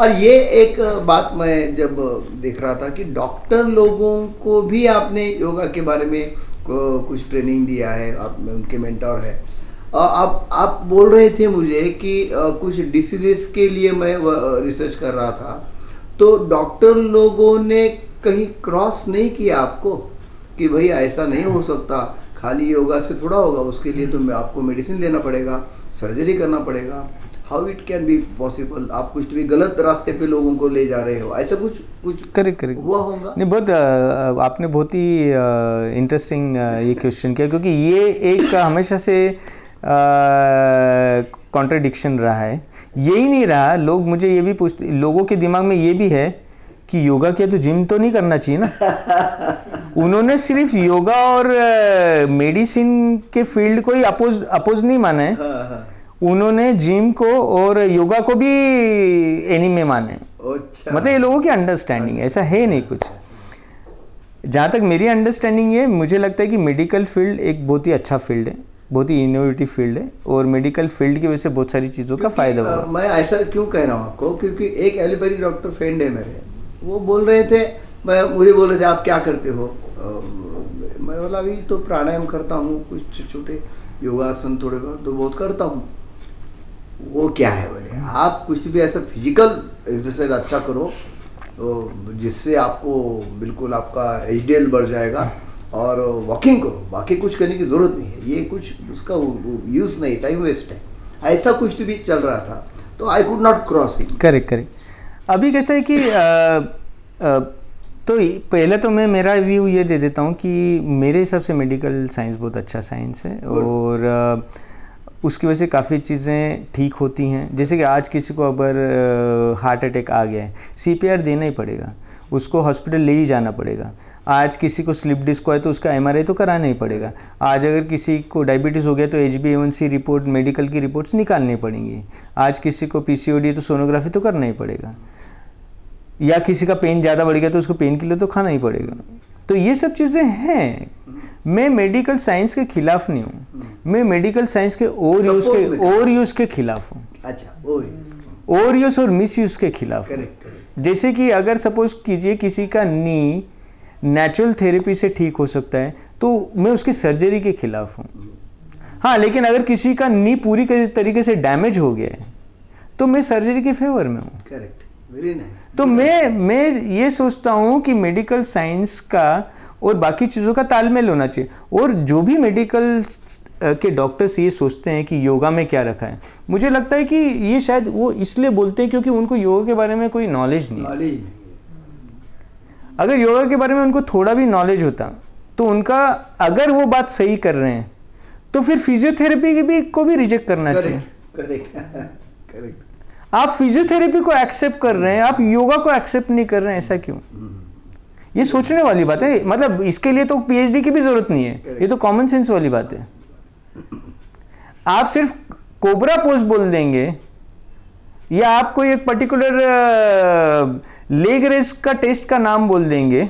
A: और ये एक बात मैं जब देख रहा था कि डॉक्टर लोगों को भी आपने योगा के बारे में कुछ ट्रेनिंग दिया है, आप उनके मेंटोर है। आप बोल रहे थे मुझे कि कुछ डिसीजेस के लिए मैं रिसर्च कर रहा था, तो डॉक्टर लोगों ने कहीं क्रॉस नहीं किया आपको कि भाई ऐसा नहीं हो सकता, खाली योगा से थोड़ा होगा, उसके लिए तो आपको मेडिसिन लेना पड़ेगा, सर्जरी करना पड़ेगा, how it can be possible, आप कुछ भी गलत रास्ते पे लोगों को ले जा रहे हो, ऐसा कुछ
B: करेक्ट
A: हुआ होगा?
B: नहीं, बहुत आपने बहुत ही इंटरेस्टिंग ये क्वेश्चन किया, क्योंकि ये एक हमेशा से कॉन्ट्रडिक्शन रहा है। यही नहीं रहा, लोग मुझे ये भी पूछते, लोगों के दिमाग में ये भी है कि योगा किया तो जिम तो नहीं करना चाहिए ना। उन्होंने सिर्फ योगा और मेडिसिन के फील्ड को ही अपोज नहीं माना है। उन्होंने जिम को और योगा को भी एनीमे माने।
A: अच्छा।
B: मतलब ये लोगों की अंडरस्टैंडिंग, ऐसा है नहीं कुछ। जहाँ तक मेरी अंडरस्टैंडिंग है, मुझे लगता है कि मेडिकल फील्ड एक बहुत ही अच्छा फील्ड है, बहुत ही इनोवेटिव फील्ड है, और मेडिकल फील्ड की वजह से बहुत सारी चीज़ों का फायदा हुआ।
A: मैं ऐसा क्यों कह रहा हूँ आपको, क्योंकि एक एलोपैथी डॉक्टर फ्रेंड है मेरे, वो बोल रहे थे, मुझे बोल रहे थे आप क्या करते हो, मैं बोला अभी तो प्राणायाम करता हूँ, कुछ छोटे योगासन थोड़े बहुत करता हूँ। वो क्या है बोले, आप कुछ भी ऐसा फिजिकल एक्सरसाइज अच्छा करो तो जिससे आपको बिल्कुल आपका एचडीएल बढ़ जाएगा, और वॉकिंग करो, बाकी कुछ करने की जरूरत नहीं है, ये कुछ उसका यूज नहीं, टाइम वेस्ट है, ऐसा कुछ भी चल रहा था। तो I could not cross it.
B: Correct. अभी कैसा है कि तो पहले तो मैं मेरा व्यू ये दे देता हूँ कि मेरे हिसाब से मेडिकल साइंस बहुत अच्छा साइंस है, और उसकी वजह से काफ़ी चीज़ें ठीक होती हैं। जैसे कि आज किसी को अगर हार्ट अटैक आ गया है, सीपीआर देना ही पड़ेगा, उसको हॉस्पिटल ले ही जाना पड़ेगा। आज किसी को स्लिप डिस्क है तो उसका एमआरआई तो कराना ही पड़ेगा। आज अगर किसी को डायबिटीज़ हो गया तो HbA1c रिपोर्ट, मेडिकल की रिपोर्ट्स निकालनी पड़ेंगी। आज किसी को पीसीओडी है तो सोनोग्राफी तो करना ही पड़ेगा। या किसी का पेन ज़्यादा बढ़ गया तो उसको पेन किलर तो खाना ही पड़ेगा। तो ये सब चीज़ें हैं। मैं मेडिकल साइंस के खिलाफ नहीं हूँ, मैं मेडिकल साइंस के ओवर यूज़ के खिलाफ हूँ।
A: अच्छा,
B: ओवर यूज़ और मिस यूज़ के खिलाफ हूँ। जैसे कि अगर सपोज कीजिए किसी का नी नेचुरल थेरेपी से ठीक हो सकता है तो मैं उसकी सर्जरी के खिलाफ हूँ। हाँ, लेकिन अगर किसी का नी पूरी तरीके से डैमेज हो गया है तो मैं सर्जरी के फेवर में हूँ।
A: Correct, very nice.
B: तो मैं ये सोचता हूँ कि मेडिकल साइंस का और बाकी चीज़ों का तालमेल होना चाहिए। और जो भी मेडिकल के डॉक्टर्स ये सोचते हैं कि योगा में क्या रखा है, मुझे लगता है कि ये शायद वो इसलिए बोलते हैं क्योंकि उनको योगा के बारे में कोई नॉलेज नहीं है। अगर योगा के बारे में उनको थोड़ा भी नॉलेज होता तो उनका, अगर वो बात सही कर रहे हैं तो फिर फिजियोथेरेपी को भी रिजेक्ट करना चाहिए।
A: करेक्ट।
B: आप फिजियोथेरेपी को एक्सेप्ट कर रहे हैं, आप योगा को एक्सेप्ट नहीं कर रहे हैं, ऐसा क्यों? ये सोचने वाली बात है। मतलब इसके लिए तो पीएचडी की भी जरूरत नहीं है, ये तो कॉमन सेंस वाली बात है। आप सिर्फ कोबरा पोज बोल देंगे या आपको एक पर्टिकुलर लेग रेस का टेस्ट का नाम बोल देंगे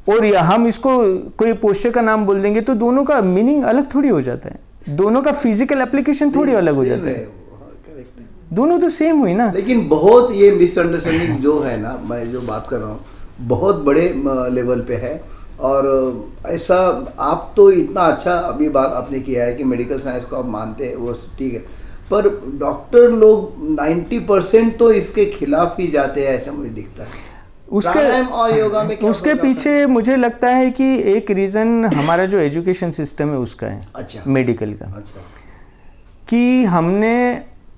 B: और या हम इसको कोई पोस्चर का नाम बोल देंगे तो दोनों का मीनिंग अलग थोड़ी हो जाता है। दोनों का फिजिकल एप्लीकेशन थोड़ी अलग हो जाता है, दोनों तो सेम हुई ना।
A: लेकिन बहुत ये मिसअंडरस्टैंडिंग जो है ना, मैं जो बात कर रहा हूँ बहुत बड़े लेवल पे है। और ऐसा आप तो इतना अच्छा अभी बात आपने किया है कि मेडिकल साइंस को आप मानते हैं, वो ठीक है, पर डॉक्टर लोग 90% तो इसके खिलाफ ही जाते हैं, ऐसा मुझे दिखता है। प्राणायाम और योगा में क्या
B: उसके
A: फर्क
B: पीछे मुझे लगता है कि एक रीज़न हमारा जो एजुकेशन सिस्टम है उसका है,
A: अच्छा।
B: मेडिकल का,
A: अच्छा।
B: कि हमने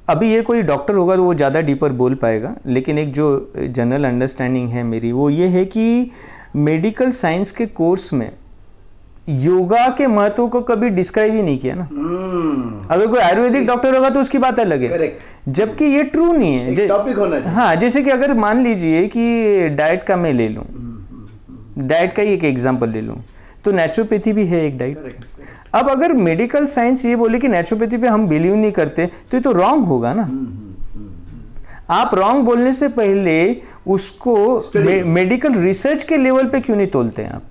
B: अभी, ये कोई डॉक्टर होगा तो वो ज़्यादा डीपर बोल पाएगा, लेकिन एक जो जनरल अंडरस्टैंडिंग है मेरी वो ये है कि मेडिकल साइंस के कोर्स में योगा के महत्व को कभी डिस्क्राइब ही नहीं किया ना। अगर कोई आयुर्वेदिक डॉक्टर होगा तो उसकी बात अलग है,
A: करेक्ट,
B: जबकि ये ट्रू नहीं है।
A: टॉपिक होना चाहिए।
B: हाँ, जैसे कि अगर मान लीजिए कि डाइट का मैं ले लूँ, डाइट का ही एक एग्जांपल ले लूँ, तो नेचुरोपैथी भी है एक डाइट। अब अगर मेडिकल साइंस ये बोले कि नेचुरोपैथी पे हम बिलीव नहीं करते तो ये तो रॉन्ग होगा ना। आप रॉन्ग बोलने से पहले उसको मेडिकल रिसर्च के लेवल पे क्यों नहीं तोलते हैं आप?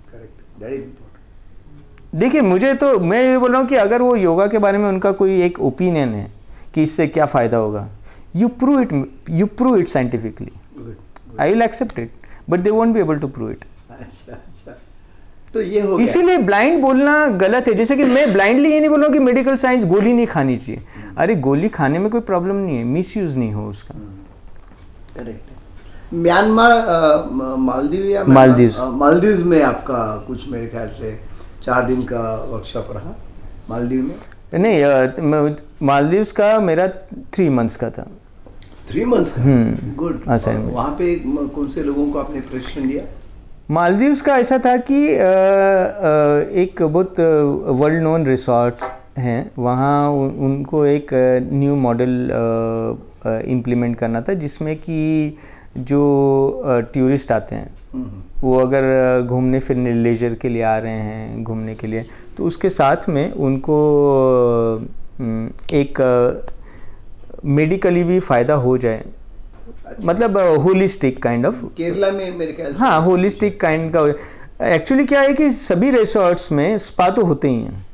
B: देखिए, मुझे तो, मैं ये बोल रहा हूँ कि अगर वो योगा के बारे में उनका कोई एक ओपिनियन है कि इससे क्या फ़ायदा होगा, you prove it scientifically, I will accept it, but they won't be able to prove it.
A: अच्छा, तो ये हो गया।
B: इसीलिए ब्लाइंड बोलना गलत है। जैसे कि मैं ब्लाइंडली ये नहीं बोल रहा हूँ कि मेडिकल साइंस गोली नहीं खानी चाहिए, अरे गोली खाने में कोई प्रॉब्लम नहीं है, मिसयूज नहीं हो उसका।
A: करेक्ट। म्यांमार, मालदीव या मालदीव में आपका कुछ मेरे ख्याल से 4 दिन का वर्कशॉप रहा मालदीव में?
B: नहीं, मालदीव्स का मेरा 3 मंथ्स का था।
A: 3 मंथ्स का? गुड। वहाँ पे कौन से लोगों को आपने प्रशिक्षण दिया?
B: मालदीव्स का ऐसा था कि एक बहुत वर्ल्ड नोन रिसोर्ट हैं वहाँ, उनको एक न्यू मॉडल इम्प्लीमेंट करना था, जिसमें कि जो टूरिस्ट आते हैं वो अगर घूमने फिरने लेजर के लिए आ रहे हैं, घूमने के लिए, तो उसके साथ में उनको एक मेडिकली भी फ़ायदा हो जाए। अच्छा। मतलब होलिस्टिक काइंड ऑफ।
A: केरला में मेरे ख्याल से,
B: हाँ, होलिस्टिक काइंड का। एक्चुअली क्या है कि सभी रिसोर्ट्स में स्पा तो होते ही हैं,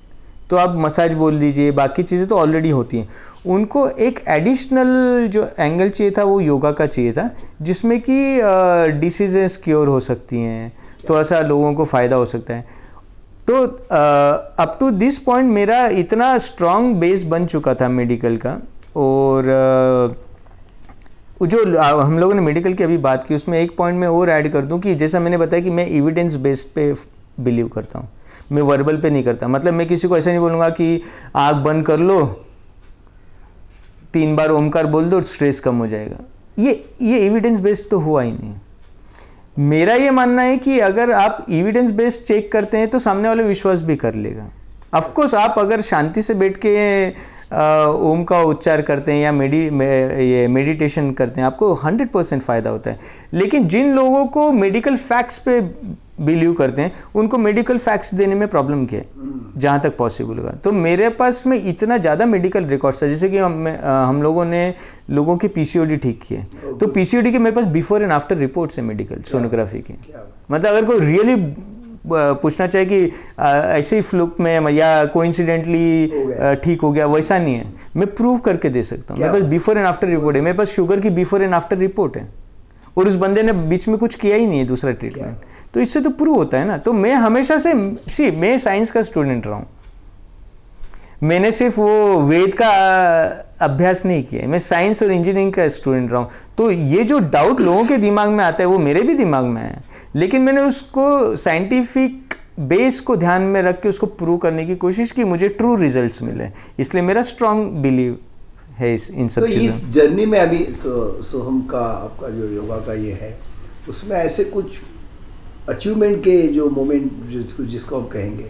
B: तो आप मसाज बोल दीजिए, बाकी चीज़ें तो ऑलरेडी होती हैं। उनको एक एडिशनल जो एंगल चाहिए था वो योगा का चाहिए था, जिसमें कि डिसीजेस क्योर हो सकती हैं, थोड़ा सा लोगों को फ़ायदा हो सकता है। तो अप टू दिस पॉइंट मेरा इतना स्ट्रॉन्ग बेस बन चुका था मेडिकल का। और जो हम लोगों ने मेडिकल की अभी बात की, उसमें एक पॉइंट मैं और ऐड कर दूं कि जैसा मैंने बताया कि मैं एविडेंस बेस्ड पे बिलीव करता हूँ, मैं वर्बल पे नहीं करता। मतलब मैं किसी को ऐसा नहीं बोलूँगा कि आँख बंद कर लो, 3 बार ओमकार बोल दो, स्ट्रेस कम हो जाएगा। ये एविडेंस बेस्ड तो हुआ ही नहीं। मेरा ये मानना है कि अगर आप एविडेंस बेस्ड चेक करते हैं तो सामने वाला विश्वास भी कर लेगा। ऑफ कोर्स आप अगर शांति से बैठ के ओम का उच्चार करते हैं या मेडिटेशन करते हैं, आपको 100% फ़ायदा होता है। लेकिन जिन लोगों को मेडिकल फैक्ट्स पे बिलीव करते हैं, उनको मेडिकल फैक्ट्स देने में प्रॉब्लम क्या है जहाँ तक पॉसिबल होगा। तो मेरे पास में इतना ज़्यादा मेडिकल रिकॉर्ड्स है, जैसे कि हम लोगों ने लोगों की पीसीओडी ठीक किए, तो पीसीओडी के मेरे पास बिफोर एंड आफ्टर रिपोर्ट्स है मेडिकल सोनोग्राफी की। मतलब अगर कोई रियली पूछना चाहिए कि ऐसे ही फ्लुक में या कोइंसिडेंटली ठीक हो गया, वैसा नहीं है, मैं प्रूव करके दे सकता हूँ। मेरे पास बिफोर एंड आफ्टर रिपोर्ट है, मेरे पास शुगर की बिफोर एंड आफ्टर रिपोर्ट है, और उस बंदे ने बीच में कुछ किया ही नहीं है दूसरा ट्रीटमेंट, तो इससे तो प्रूव होता है ना। तो मैं हमेशा से मैं साइंस का स्टूडेंट रहा हूँ, मैंने सिर्फ वो वेद का अभ्यास नहीं किया, मैं साइंस और इंजीनियरिंग का स्टूडेंट रहा हूँ। तो ये जो डाउट लोगों के दिमाग में आता है वो मेरे भी दिमाग में है, लेकिन मैंने उसको साइंटिफिक बेस को ध्यान में रख के उसको प्रूव करने की कोशिश की, मुझे ट्रू रिजल्ट्स मिले, इसलिए मेरा स्ट्रांग बिलीव है इन सब चीज़ों।
A: इस जर्नी में अभी सोहम का आपका जो योगा का ये है, उसमें ऐसे कुछ अचीवमेंट के जो मोमेंट जिसको आप कहेंगे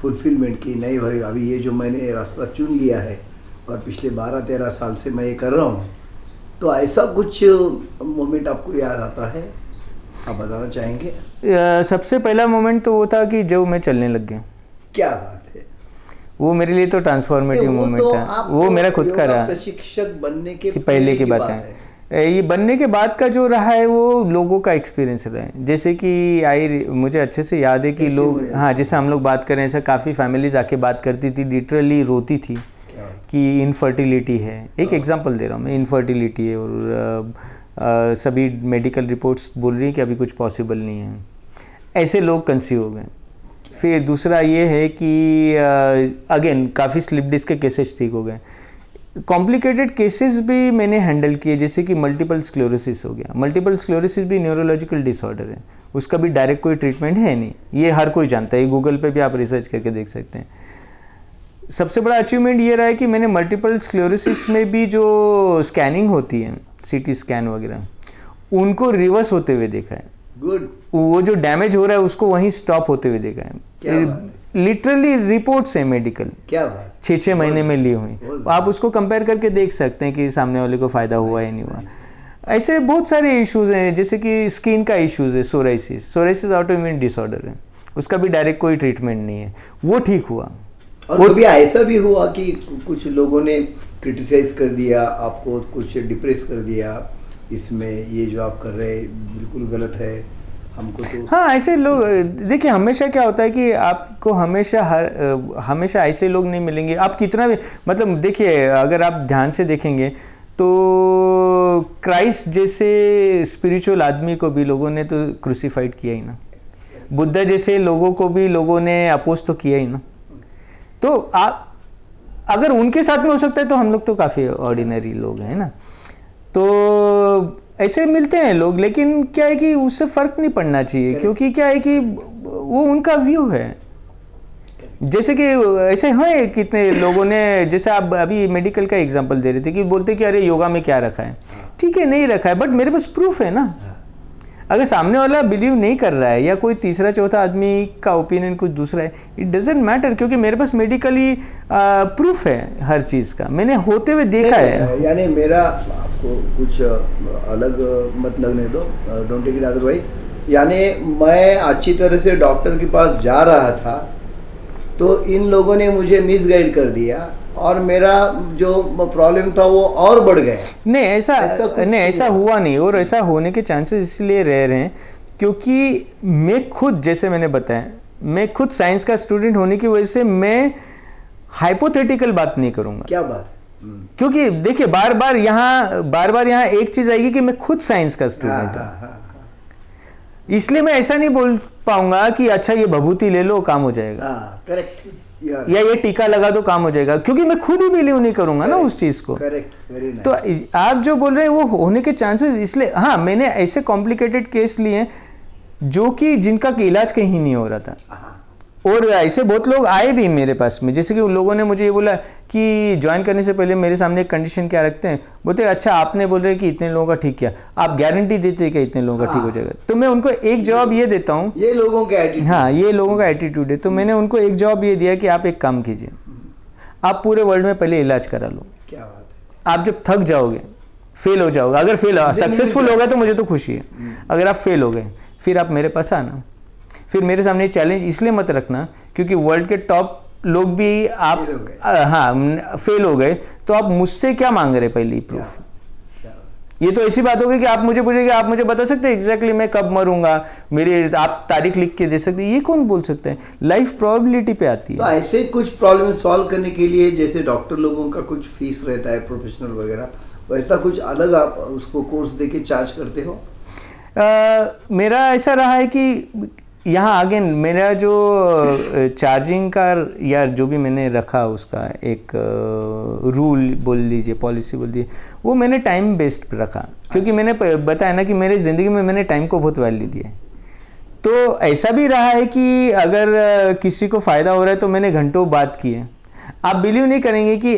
A: फुलफिलमेंट की, नहीं भाई अभी ये जो मैंने रास्ता चुन लिया है और पिछले 12-13 साल से मैं ये कर रहा हूँ, तो ऐसा कुछ मोमेंट आपको याद आता है, आप बताना चाहेंगे?
B: सबसे पहला मोमेंट तो वो था कि जब मैं चलने लग गया।
A: क्या बात है!
B: वो मेरे लिए तो ट्रांसफॉर्मेटिव मोमेंट था, वो मेरा खुद का रहा।
A: प्रशिक्षक बनने के
B: पहले की बात है। ये बनने के बाद का जो रहा है वो लोगों का एक्सपीरियंस रहा है। जैसे कि मुझे अच्छे से याद है कि लोग, हाँ, जैसे हम लोग बात करें, ऐसा काफ़ी फैमिलीज आके बात करती थी, लिटरली रोती थी कि इनफर्टिलिटी है। एक एग्जांपल दे रहा हूँ मैं, इनफर्टिलिटी है और सभी मेडिकल रिपोर्ट्स बोल रही है कि अभी कुछ पॉसिबल नहीं है। ऐसे लोग कंसीव हो गए। फिर दूसरा ये है कि अगेन काफ़ी स्लिप डिस्क के केसेस ठीक हो गए। कॉम्प्लिकेटेड केसेस भी मैंने हैंडल किए, जैसे कि मल्टीपल स्क्लेरोसिस हो गया। मल्टीपल स्क्लेरोसिस भी न्यूरोलॉजिकल डिसऑर्डर है, उसका भी डायरेक्ट कोई ट्रीटमेंट है नहीं, ये हर कोई जानता है, गूगल पे भी आप रिसर्च करके देख सकते हैं। सबसे बड़ा अचीवमेंट ये रहा है कि मैंने मल्टीपल स्क्लेरोसिस में भी जो स्कैनिंग होती है, सीटी स्कैन वगैरह, उनको रिवर्स होते हुए देखा है।
A: गुड।
B: वो जो डैमेज हो रहा है उसको वहीं स्टॉप होते हुए देखा है। लिटरली रिपोर्ट्स है मेडिकल,
A: क्या बात,
B: 6 महीने में ली हुई। आप उसको कंपेयर करके देख सकते हैं कि सामने वाले को फ़ायदा हुआ या नहीं हुआ। ऐसे बहुत सारे इश्यूज हैं, जैसे कि स्किन का इश्यूज है, सोराइसिस ऑटोइम्यून डिसऑर्डर है, उसका भी डायरेक्ट कोई ट्रीटमेंट नहीं है, वो ठीक हुआ।
A: और कभी ऐसा भी हुआ कि कुछ लोगों ने क्रिटिसाइज कर दिया आपको, कुछ डिप्रेस कर दिया, इसमें ये जो आप कर रहे हैं बिल्कुल गलत है, हमको तो।
B: हाँ, ऐसे लोग, देखिए हमेशा क्या होता है कि आपको हमेशा ऐसे लोग नहीं मिलेंगे। आप कितना भी, मतलब देखिए, अगर आप ध्यान से देखेंगे तो क्राइस्ट जैसे स्पिरिचुअल आदमी को भी लोगों ने तो क्रूसिफाइड किया ही ना, बुद्ध जैसे लोगों को भी लोगों ने अपोज तो किया ही ना। तो आप अगर उनके साथ में हो सकता है तो हम लोग तो काफ़ी ऑर्डिनरी लोग हैं ना। तो ऐसे मिलते हैं लोग, लेकिन क्या है कि उससे फ़र्क नहीं पड़ना चाहिए, क्योंकि क्या है कि वो उनका व्यू है। जैसे कि ऐसे हैं कितने लोगों ने, जैसे आप अभी मेडिकल का एग्जांपल दे रहे थे कि बोलते कि अरे योगा में क्या रखा है, ठीक है नहीं रखा है, बट मेरे पास प्रूफ है ना। अगर सामने वाला बिलीव नहीं कर रहा है या कोई तीसरा चौथा आदमी का ओपिनियन कुछ दूसरा है, इट डजेंट मैटर, क्योंकि मेरे पास मेडिकली प्रूफ है हर चीज़ का, मैंने होते हुए देखा है।
A: यानी मेरा आपको कुछ अलग मत लगने दो, डोंट टेक इट अदरवाइज। यानी मैं अच्छी तरह से डॉक्टर के पास जा रहा था तो इन लोगों ने मुझे मिसगाइड कर दिया और मेरा जो प्रॉब्लम था वो और बढ़ गया।
B: नहीं, ऐसा हुआ नहीं, और ऐसा होने के चांसेस इसलिए रह रहे हैं क्योंकि मैं खुद, जैसे मैंने बताया, मैं खुद साइंस का स्टूडेंट होने की वजह से मैं हाइपोथेटिकल बात नहीं करूंगा।
A: क्या बात है।
B: क्योंकि देखिए बार बार यहाँ एक चीज आएगी कि मैं खुद साइंस का स्टूडेंट हूँ, इसलिए मैं ऐसा नहीं बोल पाऊंगा कि अच्छा ये भभूति ले लो काम हो जाएगा,
A: करेक्ट,
B: या ये टीका लगा दो काम हो जाएगा, क्योंकि मैं खुद ही बिलीव नहीं करूंगा ना उस चीज को।
A: Correct, very nice.
B: तो आप जो बोल रहे हैं वो होने के चांसेस, इसलिए हाँ, मैंने ऐसे कॉम्प्लिकेटेड केस लिए जो कि जिनका इलाज कहीं नहीं हो रहा था, और ऐसे बहुत लोग आए भी मेरे पास में। जैसे कि उन लोगों ने मुझे ये बोला कि ज्वाइन करने से पहले मेरे सामने एक कंडीशन क्या रखते हैं, बोलते अच्छा आपने बोल रहे कि इतने लोगों का ठीक किया, आप गारंटी देते हैं कि इतने लोगों का ठीक हो जाएगा। तो मैं उनको एक जवाब ये देता हूँ,
A: ये लोगों का एटीट्यूड,
B: हाँ ये लोगों का एटीट्यूड है। तो मैंने उनको एक जवाब ये दिया कि आप एक काम कीजिए, आप पूरे वर्ल्ड में पहले इलाज करा लो।
A: क्या बात है।
B: आप जब थक जाओगे, फेल हो जाओगे, अगर सक्सेसफुल हो गए तो मुझे तो खुशी है, अगर आप फेल हो गए फिर आप मेरे पास आना। फिर मेरे सामने चैलेंज इसलिए मत रखना क्योंकि वर्ल्ड के टॉप लोग भी आप फेल हो गए, तो आप मुझसे क्या मांग रहे पहले प्रूफ। ये तो ऐसी बात होगी कि आप मुझे पूछेंगे, आप मुझे बता सकते हैं एग्जैक्टली मैं कब मरूंगा, मेरे आप तारीख लिख के दे सकते हैं, ये कौन बोल सकते हैं। लाइफ प्रोबेबिलिटी पे आती है।
A: तो ऐसे कुछ प्रॉब्लम सॉल्व करने के लिए जैसे डॉक्टर लोगों का कुछ फीस रहता है प्रोफेशनल वगैरह, वैसा कुछ अलग आप उसको कोर्स दे के चार्ज करते हो?
B: मेरा ऐसा रहा है कि यहाँ आगे मेरा जो चार्जिंग का या जो भी मैंने रखा उसका एक रूल बोल लीजिए, पॉलिसी बोल लीजिए, वो मैंने टाइम बेस्ड रखा, क्योंकि मैंने बताया ना कि मेरी ज़िंदगी में मैंने टाइम को बहुत वैल्यू दिया है। तो ऐसा भी रहा है कि अगर किसी को फ़ायदा हो रहा है तो मैंने घंटों बात की है। आप बिलीव नहीं करेंगे कि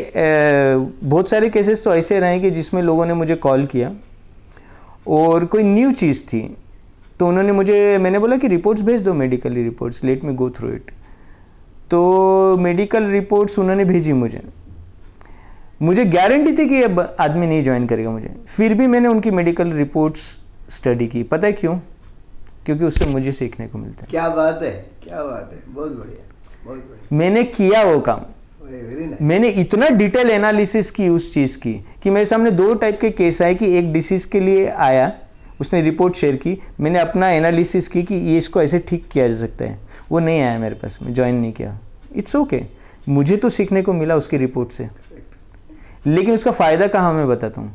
B: बहुत सारे केसेस तो ऐसे रहे कि जिसमें लोगों ने मुझे कॉल किया और कोई न्यू चीज़ थी, तो उन्होंने मैंने बोला कि रिपोर्ट्स भेज दो, medical reports, let me go through it. तो मेडिकल रिपोर्ट्स उन्होंने भेजी मुझे गारंटी थी कि ये आदमी नहीं ज्वाइन करेगा मुझे, फिर भी मैंने उनकी मेडिकल रिपोर्ट्स स्टडी की। पता है क्यों? क्योंकि उससे मुझे सीखने को मिलता है।
A: क्या बात है, क्या बात है, बहुत बढ़िया, बहुत बढ़िया।
B: मैंने किया वो काम,
A: वेरी नाइस।
B: मैंने इतना डिटेल एनालिसिस की उस चीज़ की कि मेरे सामने 2 टाइप के केस आए कि एक डिसीज के लिए आया, उसने रिपोर्ट शेयर की, मैंने अपना एनालिसिस की कि ये इसको ऐसे ठीक किया जा सकता है, वो नहीं आया मेरे पास में, ज्वाइन नहीं किया। इट्स ओके, मुझे तो सीखने को मिला उसकी रिपोर्ट से, लेकिन उसका फ़ायदा कहाँ मैं बताता हूँ।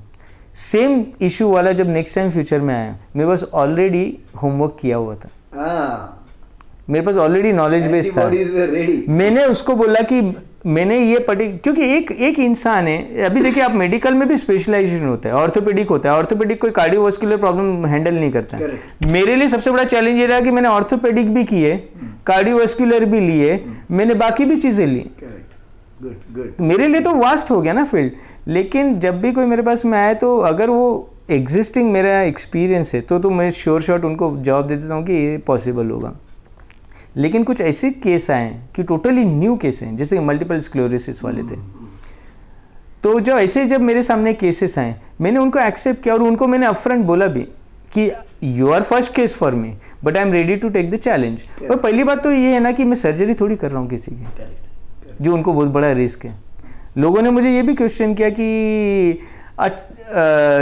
B: सेम इशू वाला जब नेक्स्ट टाइम फ्यूचर में आया, मेरे पास ऑलरेडी होमवर्क किया हुआ था, मेरे पास ऑलरेडी नॉलेज बेस था।
A: रेडी।
B: मैंने उसको बोला कि मैंने ये क्योंकि एक इंसान है, अभी देखिए आप मेडिकल में भी स्पेशलाइजेशन होता है, ऑर्थोपेडिक होता है, ऑर्थोपेडिक कोई कार्डियोवास्कुलर प्रॉब्लम हैंडल नहीं करता है। मेरे लिए सबसे बड़ा चैलेंज ये रहा कि मैंने ऑर्थोपेडिक भी किए, कार्डियोवास्कुलर भी लिए, मैंने बाकी भी चीज़ें ली।
A: गुड।
B: मेरे लिए तो वास्ट हो गया ना फील्ड। लेकिन जब भी कोई मेरे पास में आए तो अगर वो एग्जिस्टिंग मेरा एक्सपीरियंस है तो मैं श्योर शॉट उनको जवाब दे देता हूँ कि ये पॉसिबल होगा। लेकिन कुछ ऐसे केस आए कि टोटली न्यू केस हैं, जैसे मल्टीपल स्क्लेरोसिस वाले थे, तो जब मेरे सामने केसेस आए मैंने उनको एक्सेप्ट किया और उनको मैंने अपफ्रंट बोला भी कि you are first case for me but I am ready to take the challenge. और पहली बात तो ये है ना कि मैं सर्जरी थोड़ी कर रहा हूँ किसी की, जो उनको बहुत बड़ा रिस्क है। लोगों ने मुझे ये भी क्वेश्चन किया कि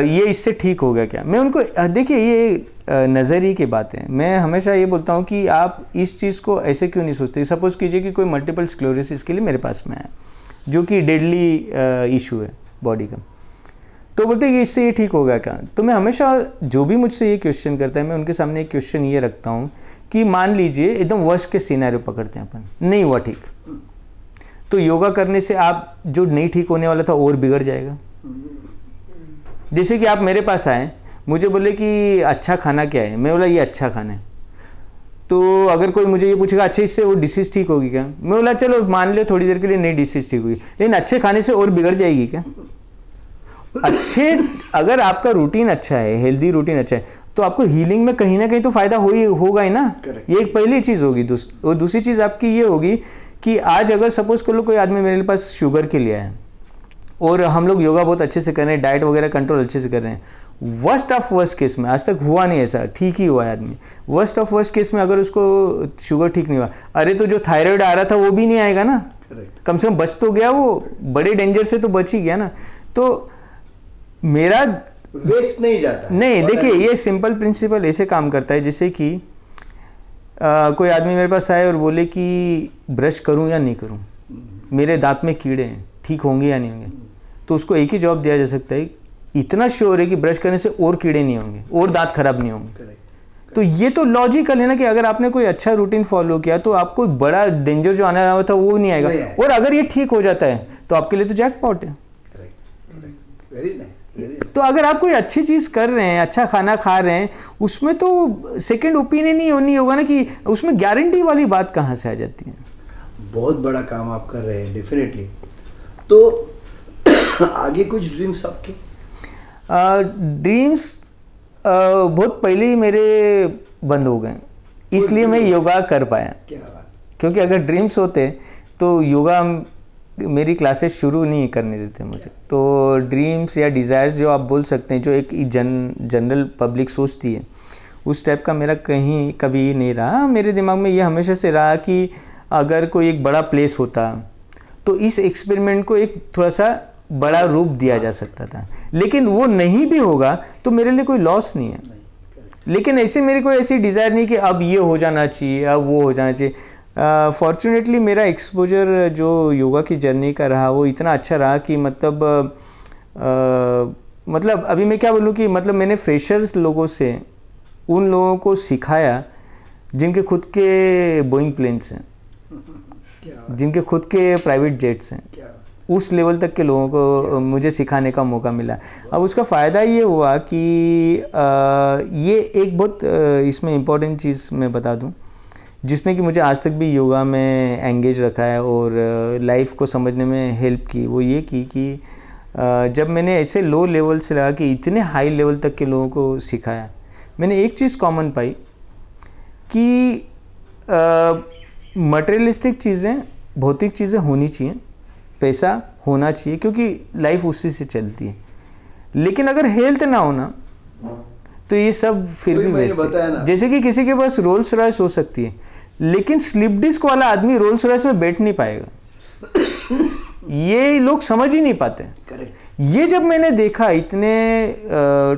B: ये इससे ठीक हो गया क्या। मैं उनको देखिए ये नज़रिए की बात है। मैं हमेशा ये बोलता हूँ कि आप इस चीज़ को ऐसे क्यों नहीं सोचते। सपोज़ कीजिए कि कोई मल्टीपल स्क्लेरोसिस के लिए मेरे पास में आया, जो कि डेडली इशू है बॉडी का, तो बोलते हैं कि इससे ये ठीक हो गया क्या। तो मैं हमेशा जो भी मुझसे ये क्वेश्चन करता है मैं उनके सामने एक क्वेश्चन ये रखता हूँ कि मान लीजिए एकदम वर्स्ट के सिनेरियो पकड़ते हैं अपन, नहीं हुआ ठीक, तो योगा करने से आप जो नहीं ठीक होने वाला था और बिगड़ जाएगा। जैसे कि आप मेरे पास आए, मुझे बोले कि अच्छा खाना क्या है, मैं बोला ये अच्छा खाना है, तो अगर कोई मुझे ये पूछेगा अच्छा इससे वो डिसीज़ ठीक होगी क्या, मैं बोला चलो मान लो थोड़ी देर के लिए नहीं डिसीज़ ठीक होगी, लेकिन अच्छे खाने से और बिगड़ जाएगी क्या। अच्छे अगर आपका रूटीन अच्छा है, हेल्दी रूटीन अच्छा है, तो आपको हीलिंग में कहीं ना कहीं तो फायदा होगा ही ना। ये एक पहली चीज़ होगी। और दूसरी चीज़ आपकी ये होगी कि आज अगर सपोज कर लो कोई आदमी मेरे पास शुगर के लिए आया और हम लोग योगा बहुत अच्छे से कर रहे हैं, डाइट वगैरह कंट्रोल अच्छे से कर रहे हैं, वर्स्ट ऑफ वर्स्ट केस में, आज तक हुआ नहीं ऐसा, ठीक ही हुआ है आदमी, वर्स्ट ऑफ वर्स्ट केस में अगर उसको शुगर ठीक नहीं हुआ, अरे तो जो थायराइड आ रहा था वो भी नहीं आएगा ना, कम से कम बच तो गया, वो बड़े डेंजर से तो बच ही गया ना। तो मेरा
A: वेस्ट नहीं जाता
B: नहीं। देखिए ये सिंपल प्रिंसिपल ऐसे काम करता है जैसे कि कोई आदमी मेरे पास आए और बोले कि ब्रश करूं या नहीं करूं, मेरे दांत में कीड़े हैं, ठीक होंगे या नहीं होंगे, तो उसको एक ही जवाब दिया जा सकता है, इतना श्योर है कि ब्रश करने से और कीड़े नहीं होंगे और दांत खराब नहीं होंगे। तो ये तो लॉजिकल है ना कि अगर आपने कोई अच्छा रूटीन फॉलो किया तो आपको बड़ा डेंजर जो आने वाला था वो नहीं आएगा, और अगर ये ठीक हो जाता है तो आपके लिए तो जैकपॉट है।
A: Very nice.
B: तो अगर आप कोई अच्छी चीज़ कर रहे हैं, अच्छा खाना खा रहे हैं, उसमें तो सेकंड ओपिनियन ही नहीं होगा ना, कि उसमें गारंटी वाली बात कहाँ से आ जाती है।
A: बहुत बड़ा काम आप कर रहे हैं डेफिनेटली। तो आगे कुछ ड्रीम्स आपके?
B: ड्रीम्स बहुत पहले ही मेरे बंद हो गए, इसलिए मैं योगा कर पाया।
A: क्या बात।
B: क्योंकि अगर ड्रीम्स होते तो योगा मेरी क्लासेस शुरू नहीं करने देते मुझे। तो ड्रीम्स या डिज़ायर्स जो आप बोल सकते हैं, जो एक जनरल पब्लिक सोचती है, उस टाइप का मेरा कहीं कभी नहीं रहा। मेरे दिमाग में ये हमेशा से रहा कि अगर कोई एक बड़ा प्लेस होता तो इस एक्सपेरिमेंट को एक थोड़ा सा बड़ा रूप दिया जा सकता था, लेकिन वो नहीं भी होगा तो मेरे लिए कोई लॉस नहीं है। लेकिन ऐसे मेरी कोई ऐसी डिज़ायर नहीं कि अब ये हो जाना चाहिए, अब वो हो जाना चाहिए। फॉर्चुनेटली मेरा एक्सपोजर जो योगा की जर्नी का रहा वो इतना अच्छा रहा कि मतलब अभी मैं क्या बोलूँ कि मतलब मैंने फ्रेशर्स लोगों से उन लोगों को सिखाया जिनके खुद के बोइंग प्लेन्स हैं, जिनके खुद के प्राइवेट जेट्स हैं, उस लेवल तक के लोगों को मुझे सिखाने का मौका मिला। अब उसका फ़ायदा ये हुआ कि ये एक बहुत इसमें इम्पॉर्टेंट चीज़ मैं बता दूं, जिसने कि मुझे आज तक भी योगा में एंगेज रखा है और लाइफ को समझने में हेल्प की। वो ये की कि जब मैंने ऐसे लो लेवल से लगा कि इतने हाई लेवल तक के लोगों को सिखाया, मैंने एक चीज़ कॉमन पाई कि मटेरियलिस्टिक चीज़ें, भौतिक चीज़ें होनी चाहिए, पैसा होना चाहिए क्योंकि लाइफ उसी से चलती है, लेकिन अगर हेल्थ ना होना तो ये सब फिर भी वेस्ट है। जैसे कि किसी के पास रोल्स रॉयस हो सकती है, लेकिन स्लिप डिस्क वाला आदमी रोल्स रॉयस में बैठ नहीं पाएगा। ये लोग समझ ही नहीं पाते।
A: करेक्ट।
B: ये जब मैंने देखा, इतने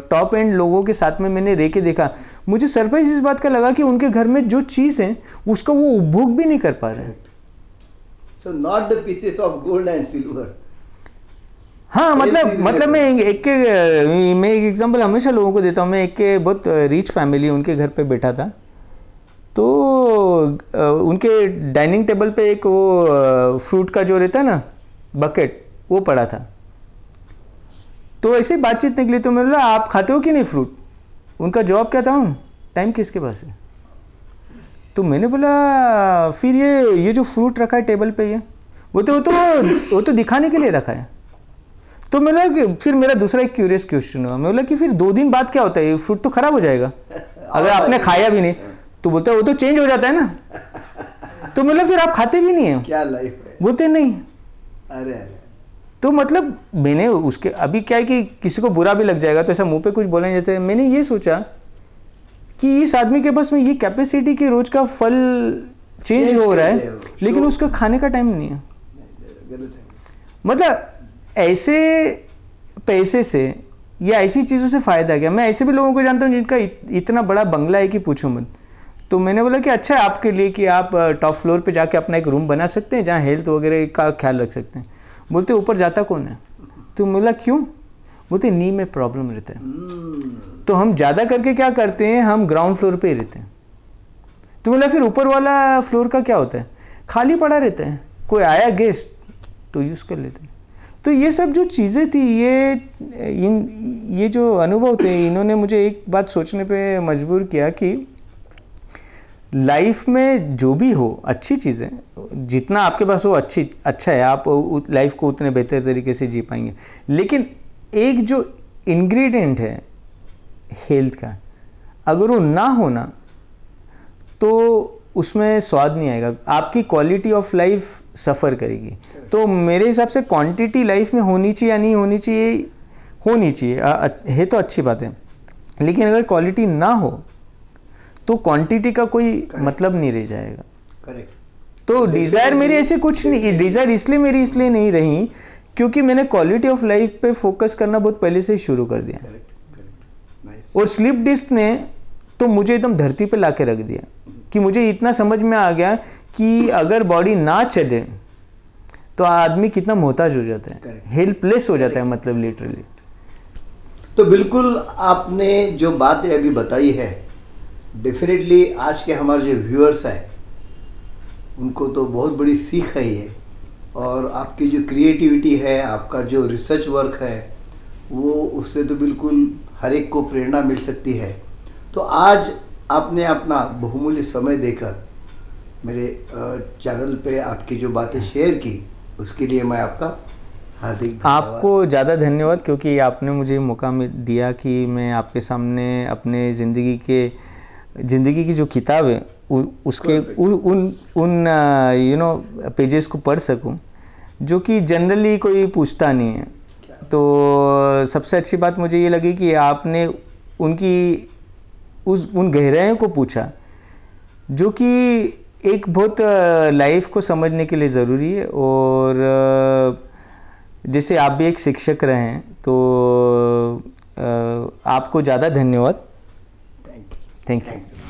B: टॉप एंड लोगों के साथ में मैंने रह के देखा, मुझे सरप्राइज इस बात का लगा कि उनके घर में जो चीज़ है उसका वो उपभोग भी नहीं कर पा रहे हैं।
A: So not the pieces of gold and silver.
B: हाँ,
A: ये चीज़
B: मतलब
A: है।
B: मैं एक एग्जांपल हमेशा लोगों को देता हूँ। मैं एक के बहुत रिच फैमिली, उनके घर पे बैठा था, तो उनके डाइनिंग टेबल पे एक वो फ्रूट का जो रहता है ना बकेट, वो पड़ा था। तो ऐसे बातचीत निकली, तो मैंने बोला आप खाते हो कि नहीं फ्रूट? उनका जवाब क्या था, टाइम किसके पास है? तो मैंने बोला फिर ये जो फ्रूट रखा है टेबल पे, ये वो तो दिखाने के लिए रखा है। तो मैं बोला कि फिर मेरा दूसरा एक क्यूरियस क्वेश्चन हुआ, मैं बोला कि फिर 2 दिन बाद क्या होता है, ये फ्रूट तो खराब हो जाएगा अगर आपने खाया भी नहीं। तो बोलता है वो तो चेंज हो जाता है ना। तो मतलब फिर आप खाते भी नहीं है?
A: क्या लाइफ है।
B: बोलते नहीं।
A: अरे अरे।
B: तो मतलब मैंने उसके, अभी क्या है कि किसी को बुरा भी लग जाएगा तो ऐसा मुंह पे कुछ बोलना नहीं चाहते। मैंने ये सोचा कि इस आदमी के पास में ये कैपेसिटी कि रोज का फल चेंज हो रहा है, लेकिन उसका खाने का टाइम नहीं है।
A: गलत है।
B: मतलब ऐसे पैसे से या ऐसी चीज़ों से फ़ायदा क्या? मैं ऐसे भी लोगों को जानता हूँ जिनका इतना बड़ा बंगला है कि पूछो मत। तो मैंने बोला कि अच्छा है आपके लिए कि आप टॉप फ्लोर पे जाके अपना एक रूम बना सकते हैं जहाँ हेल्थ वगैरह का ख्याल रख सकते हैं। बोलते ऊपर जाता कौन है? तो बोला क्यों? बोलते नी में प्रॉब्लम रहता है। तो हम ज़्यादा करके क्या करते हैं, हम ग्राउंड फ्लोर पे ही रहते हैं। तो बोला फिर ऊपर वाला फ्लोर का क्या होता है? खाली पड़ा रहता है, कोई आया गेस्ट तो यूज़ कर लेते हैं। तो ये सब जो चीज़ें थी, ये जो अनुभव थे, इन्होंने मुझे एक बात सोचने पे मजबूर किया कि लाइफ में जो भी हो अच्छी चीज़ें, जितना आपके पास हो अच्छा है, आप लाइफ को उतने बेहतर तरीके से जी पाएंगे। लेकिन एक जो इंग्रेडिएंट है हेल्थ का, अगर वो ना होना तो उसमें स्वाद नहीं आएगा, आपकी क्वालिटी ऑफ लाइफ सफ़र करेगी। तो मेरे हिसाब से क्वांटिटी लाइफ में होनी चाहिए या नहीं होनी चाहिए, होनी चाहिए है तो अच्छी बात है, लेकिन अगर क्वालिटी ना हो तो क्वांटिटी का कोई मतलब नहीं रह जाएगा।
A: करेक्ट।
B: तो डिज़ायर मेरी ऐसे कुछ नहीं, डिज़ायर इसलिए नहीं रही क्योंकि मैंने क्वालिटी ऑफ लाइफ पे फोकस करना बहुत पहले से ही शुरू कर दिया। और स्लिप डिस्क ने तो मुझे एकदम धरती पे लाके रख दिया कि मुझे इतना समझ में आ गया कि अगर बॉडी ना चले तो आदमी कितना मोहताज हो जाता है, हेल्पलेस हो जाता है, मतलब लिटरली।
A: तो बिल्कुल आपने जो बातें अभी बताई है, डेफिनेटली आज के हमारे जो व्यूअर्स हैं उनको तो बहुत बड़ी सीख है ये। और आपकी जो क्रिएटिविटी है, आपका जो रिसर्च वर्क है, वो उससे तो बिल्कुल हर एक को प्रेरणा मिल सकती है। तो आज आपने अपना बहुमूल्य समय देकर मेरे चैनल पे आपकी जो बातें शेयर की, उसके लिए मैं आपका हार्दिक धन्यवाद।
B: आपको ज़्यादा धन्यवाद, क्योंकि आपने मुझे मौका दिया कि मैं आपके सामने अपने ज़िंदगी की जो किताब है उसके उन पेजेस को पढ़ सकूं, जो कि जनरली कोई पूछता नहीं है। तो सबसे अच्छी बात मुझे ये लगी कि आपने उन गहराइयों को पूछा, जो कि एक बहुत लाइफ को समझने के लिए ज़रूरी है। और जैसे आप भी एक शिक्षक रहे हैं, तो आपको ज़्यादा धन्यवाद।
A: Thank you.
B: Thank you.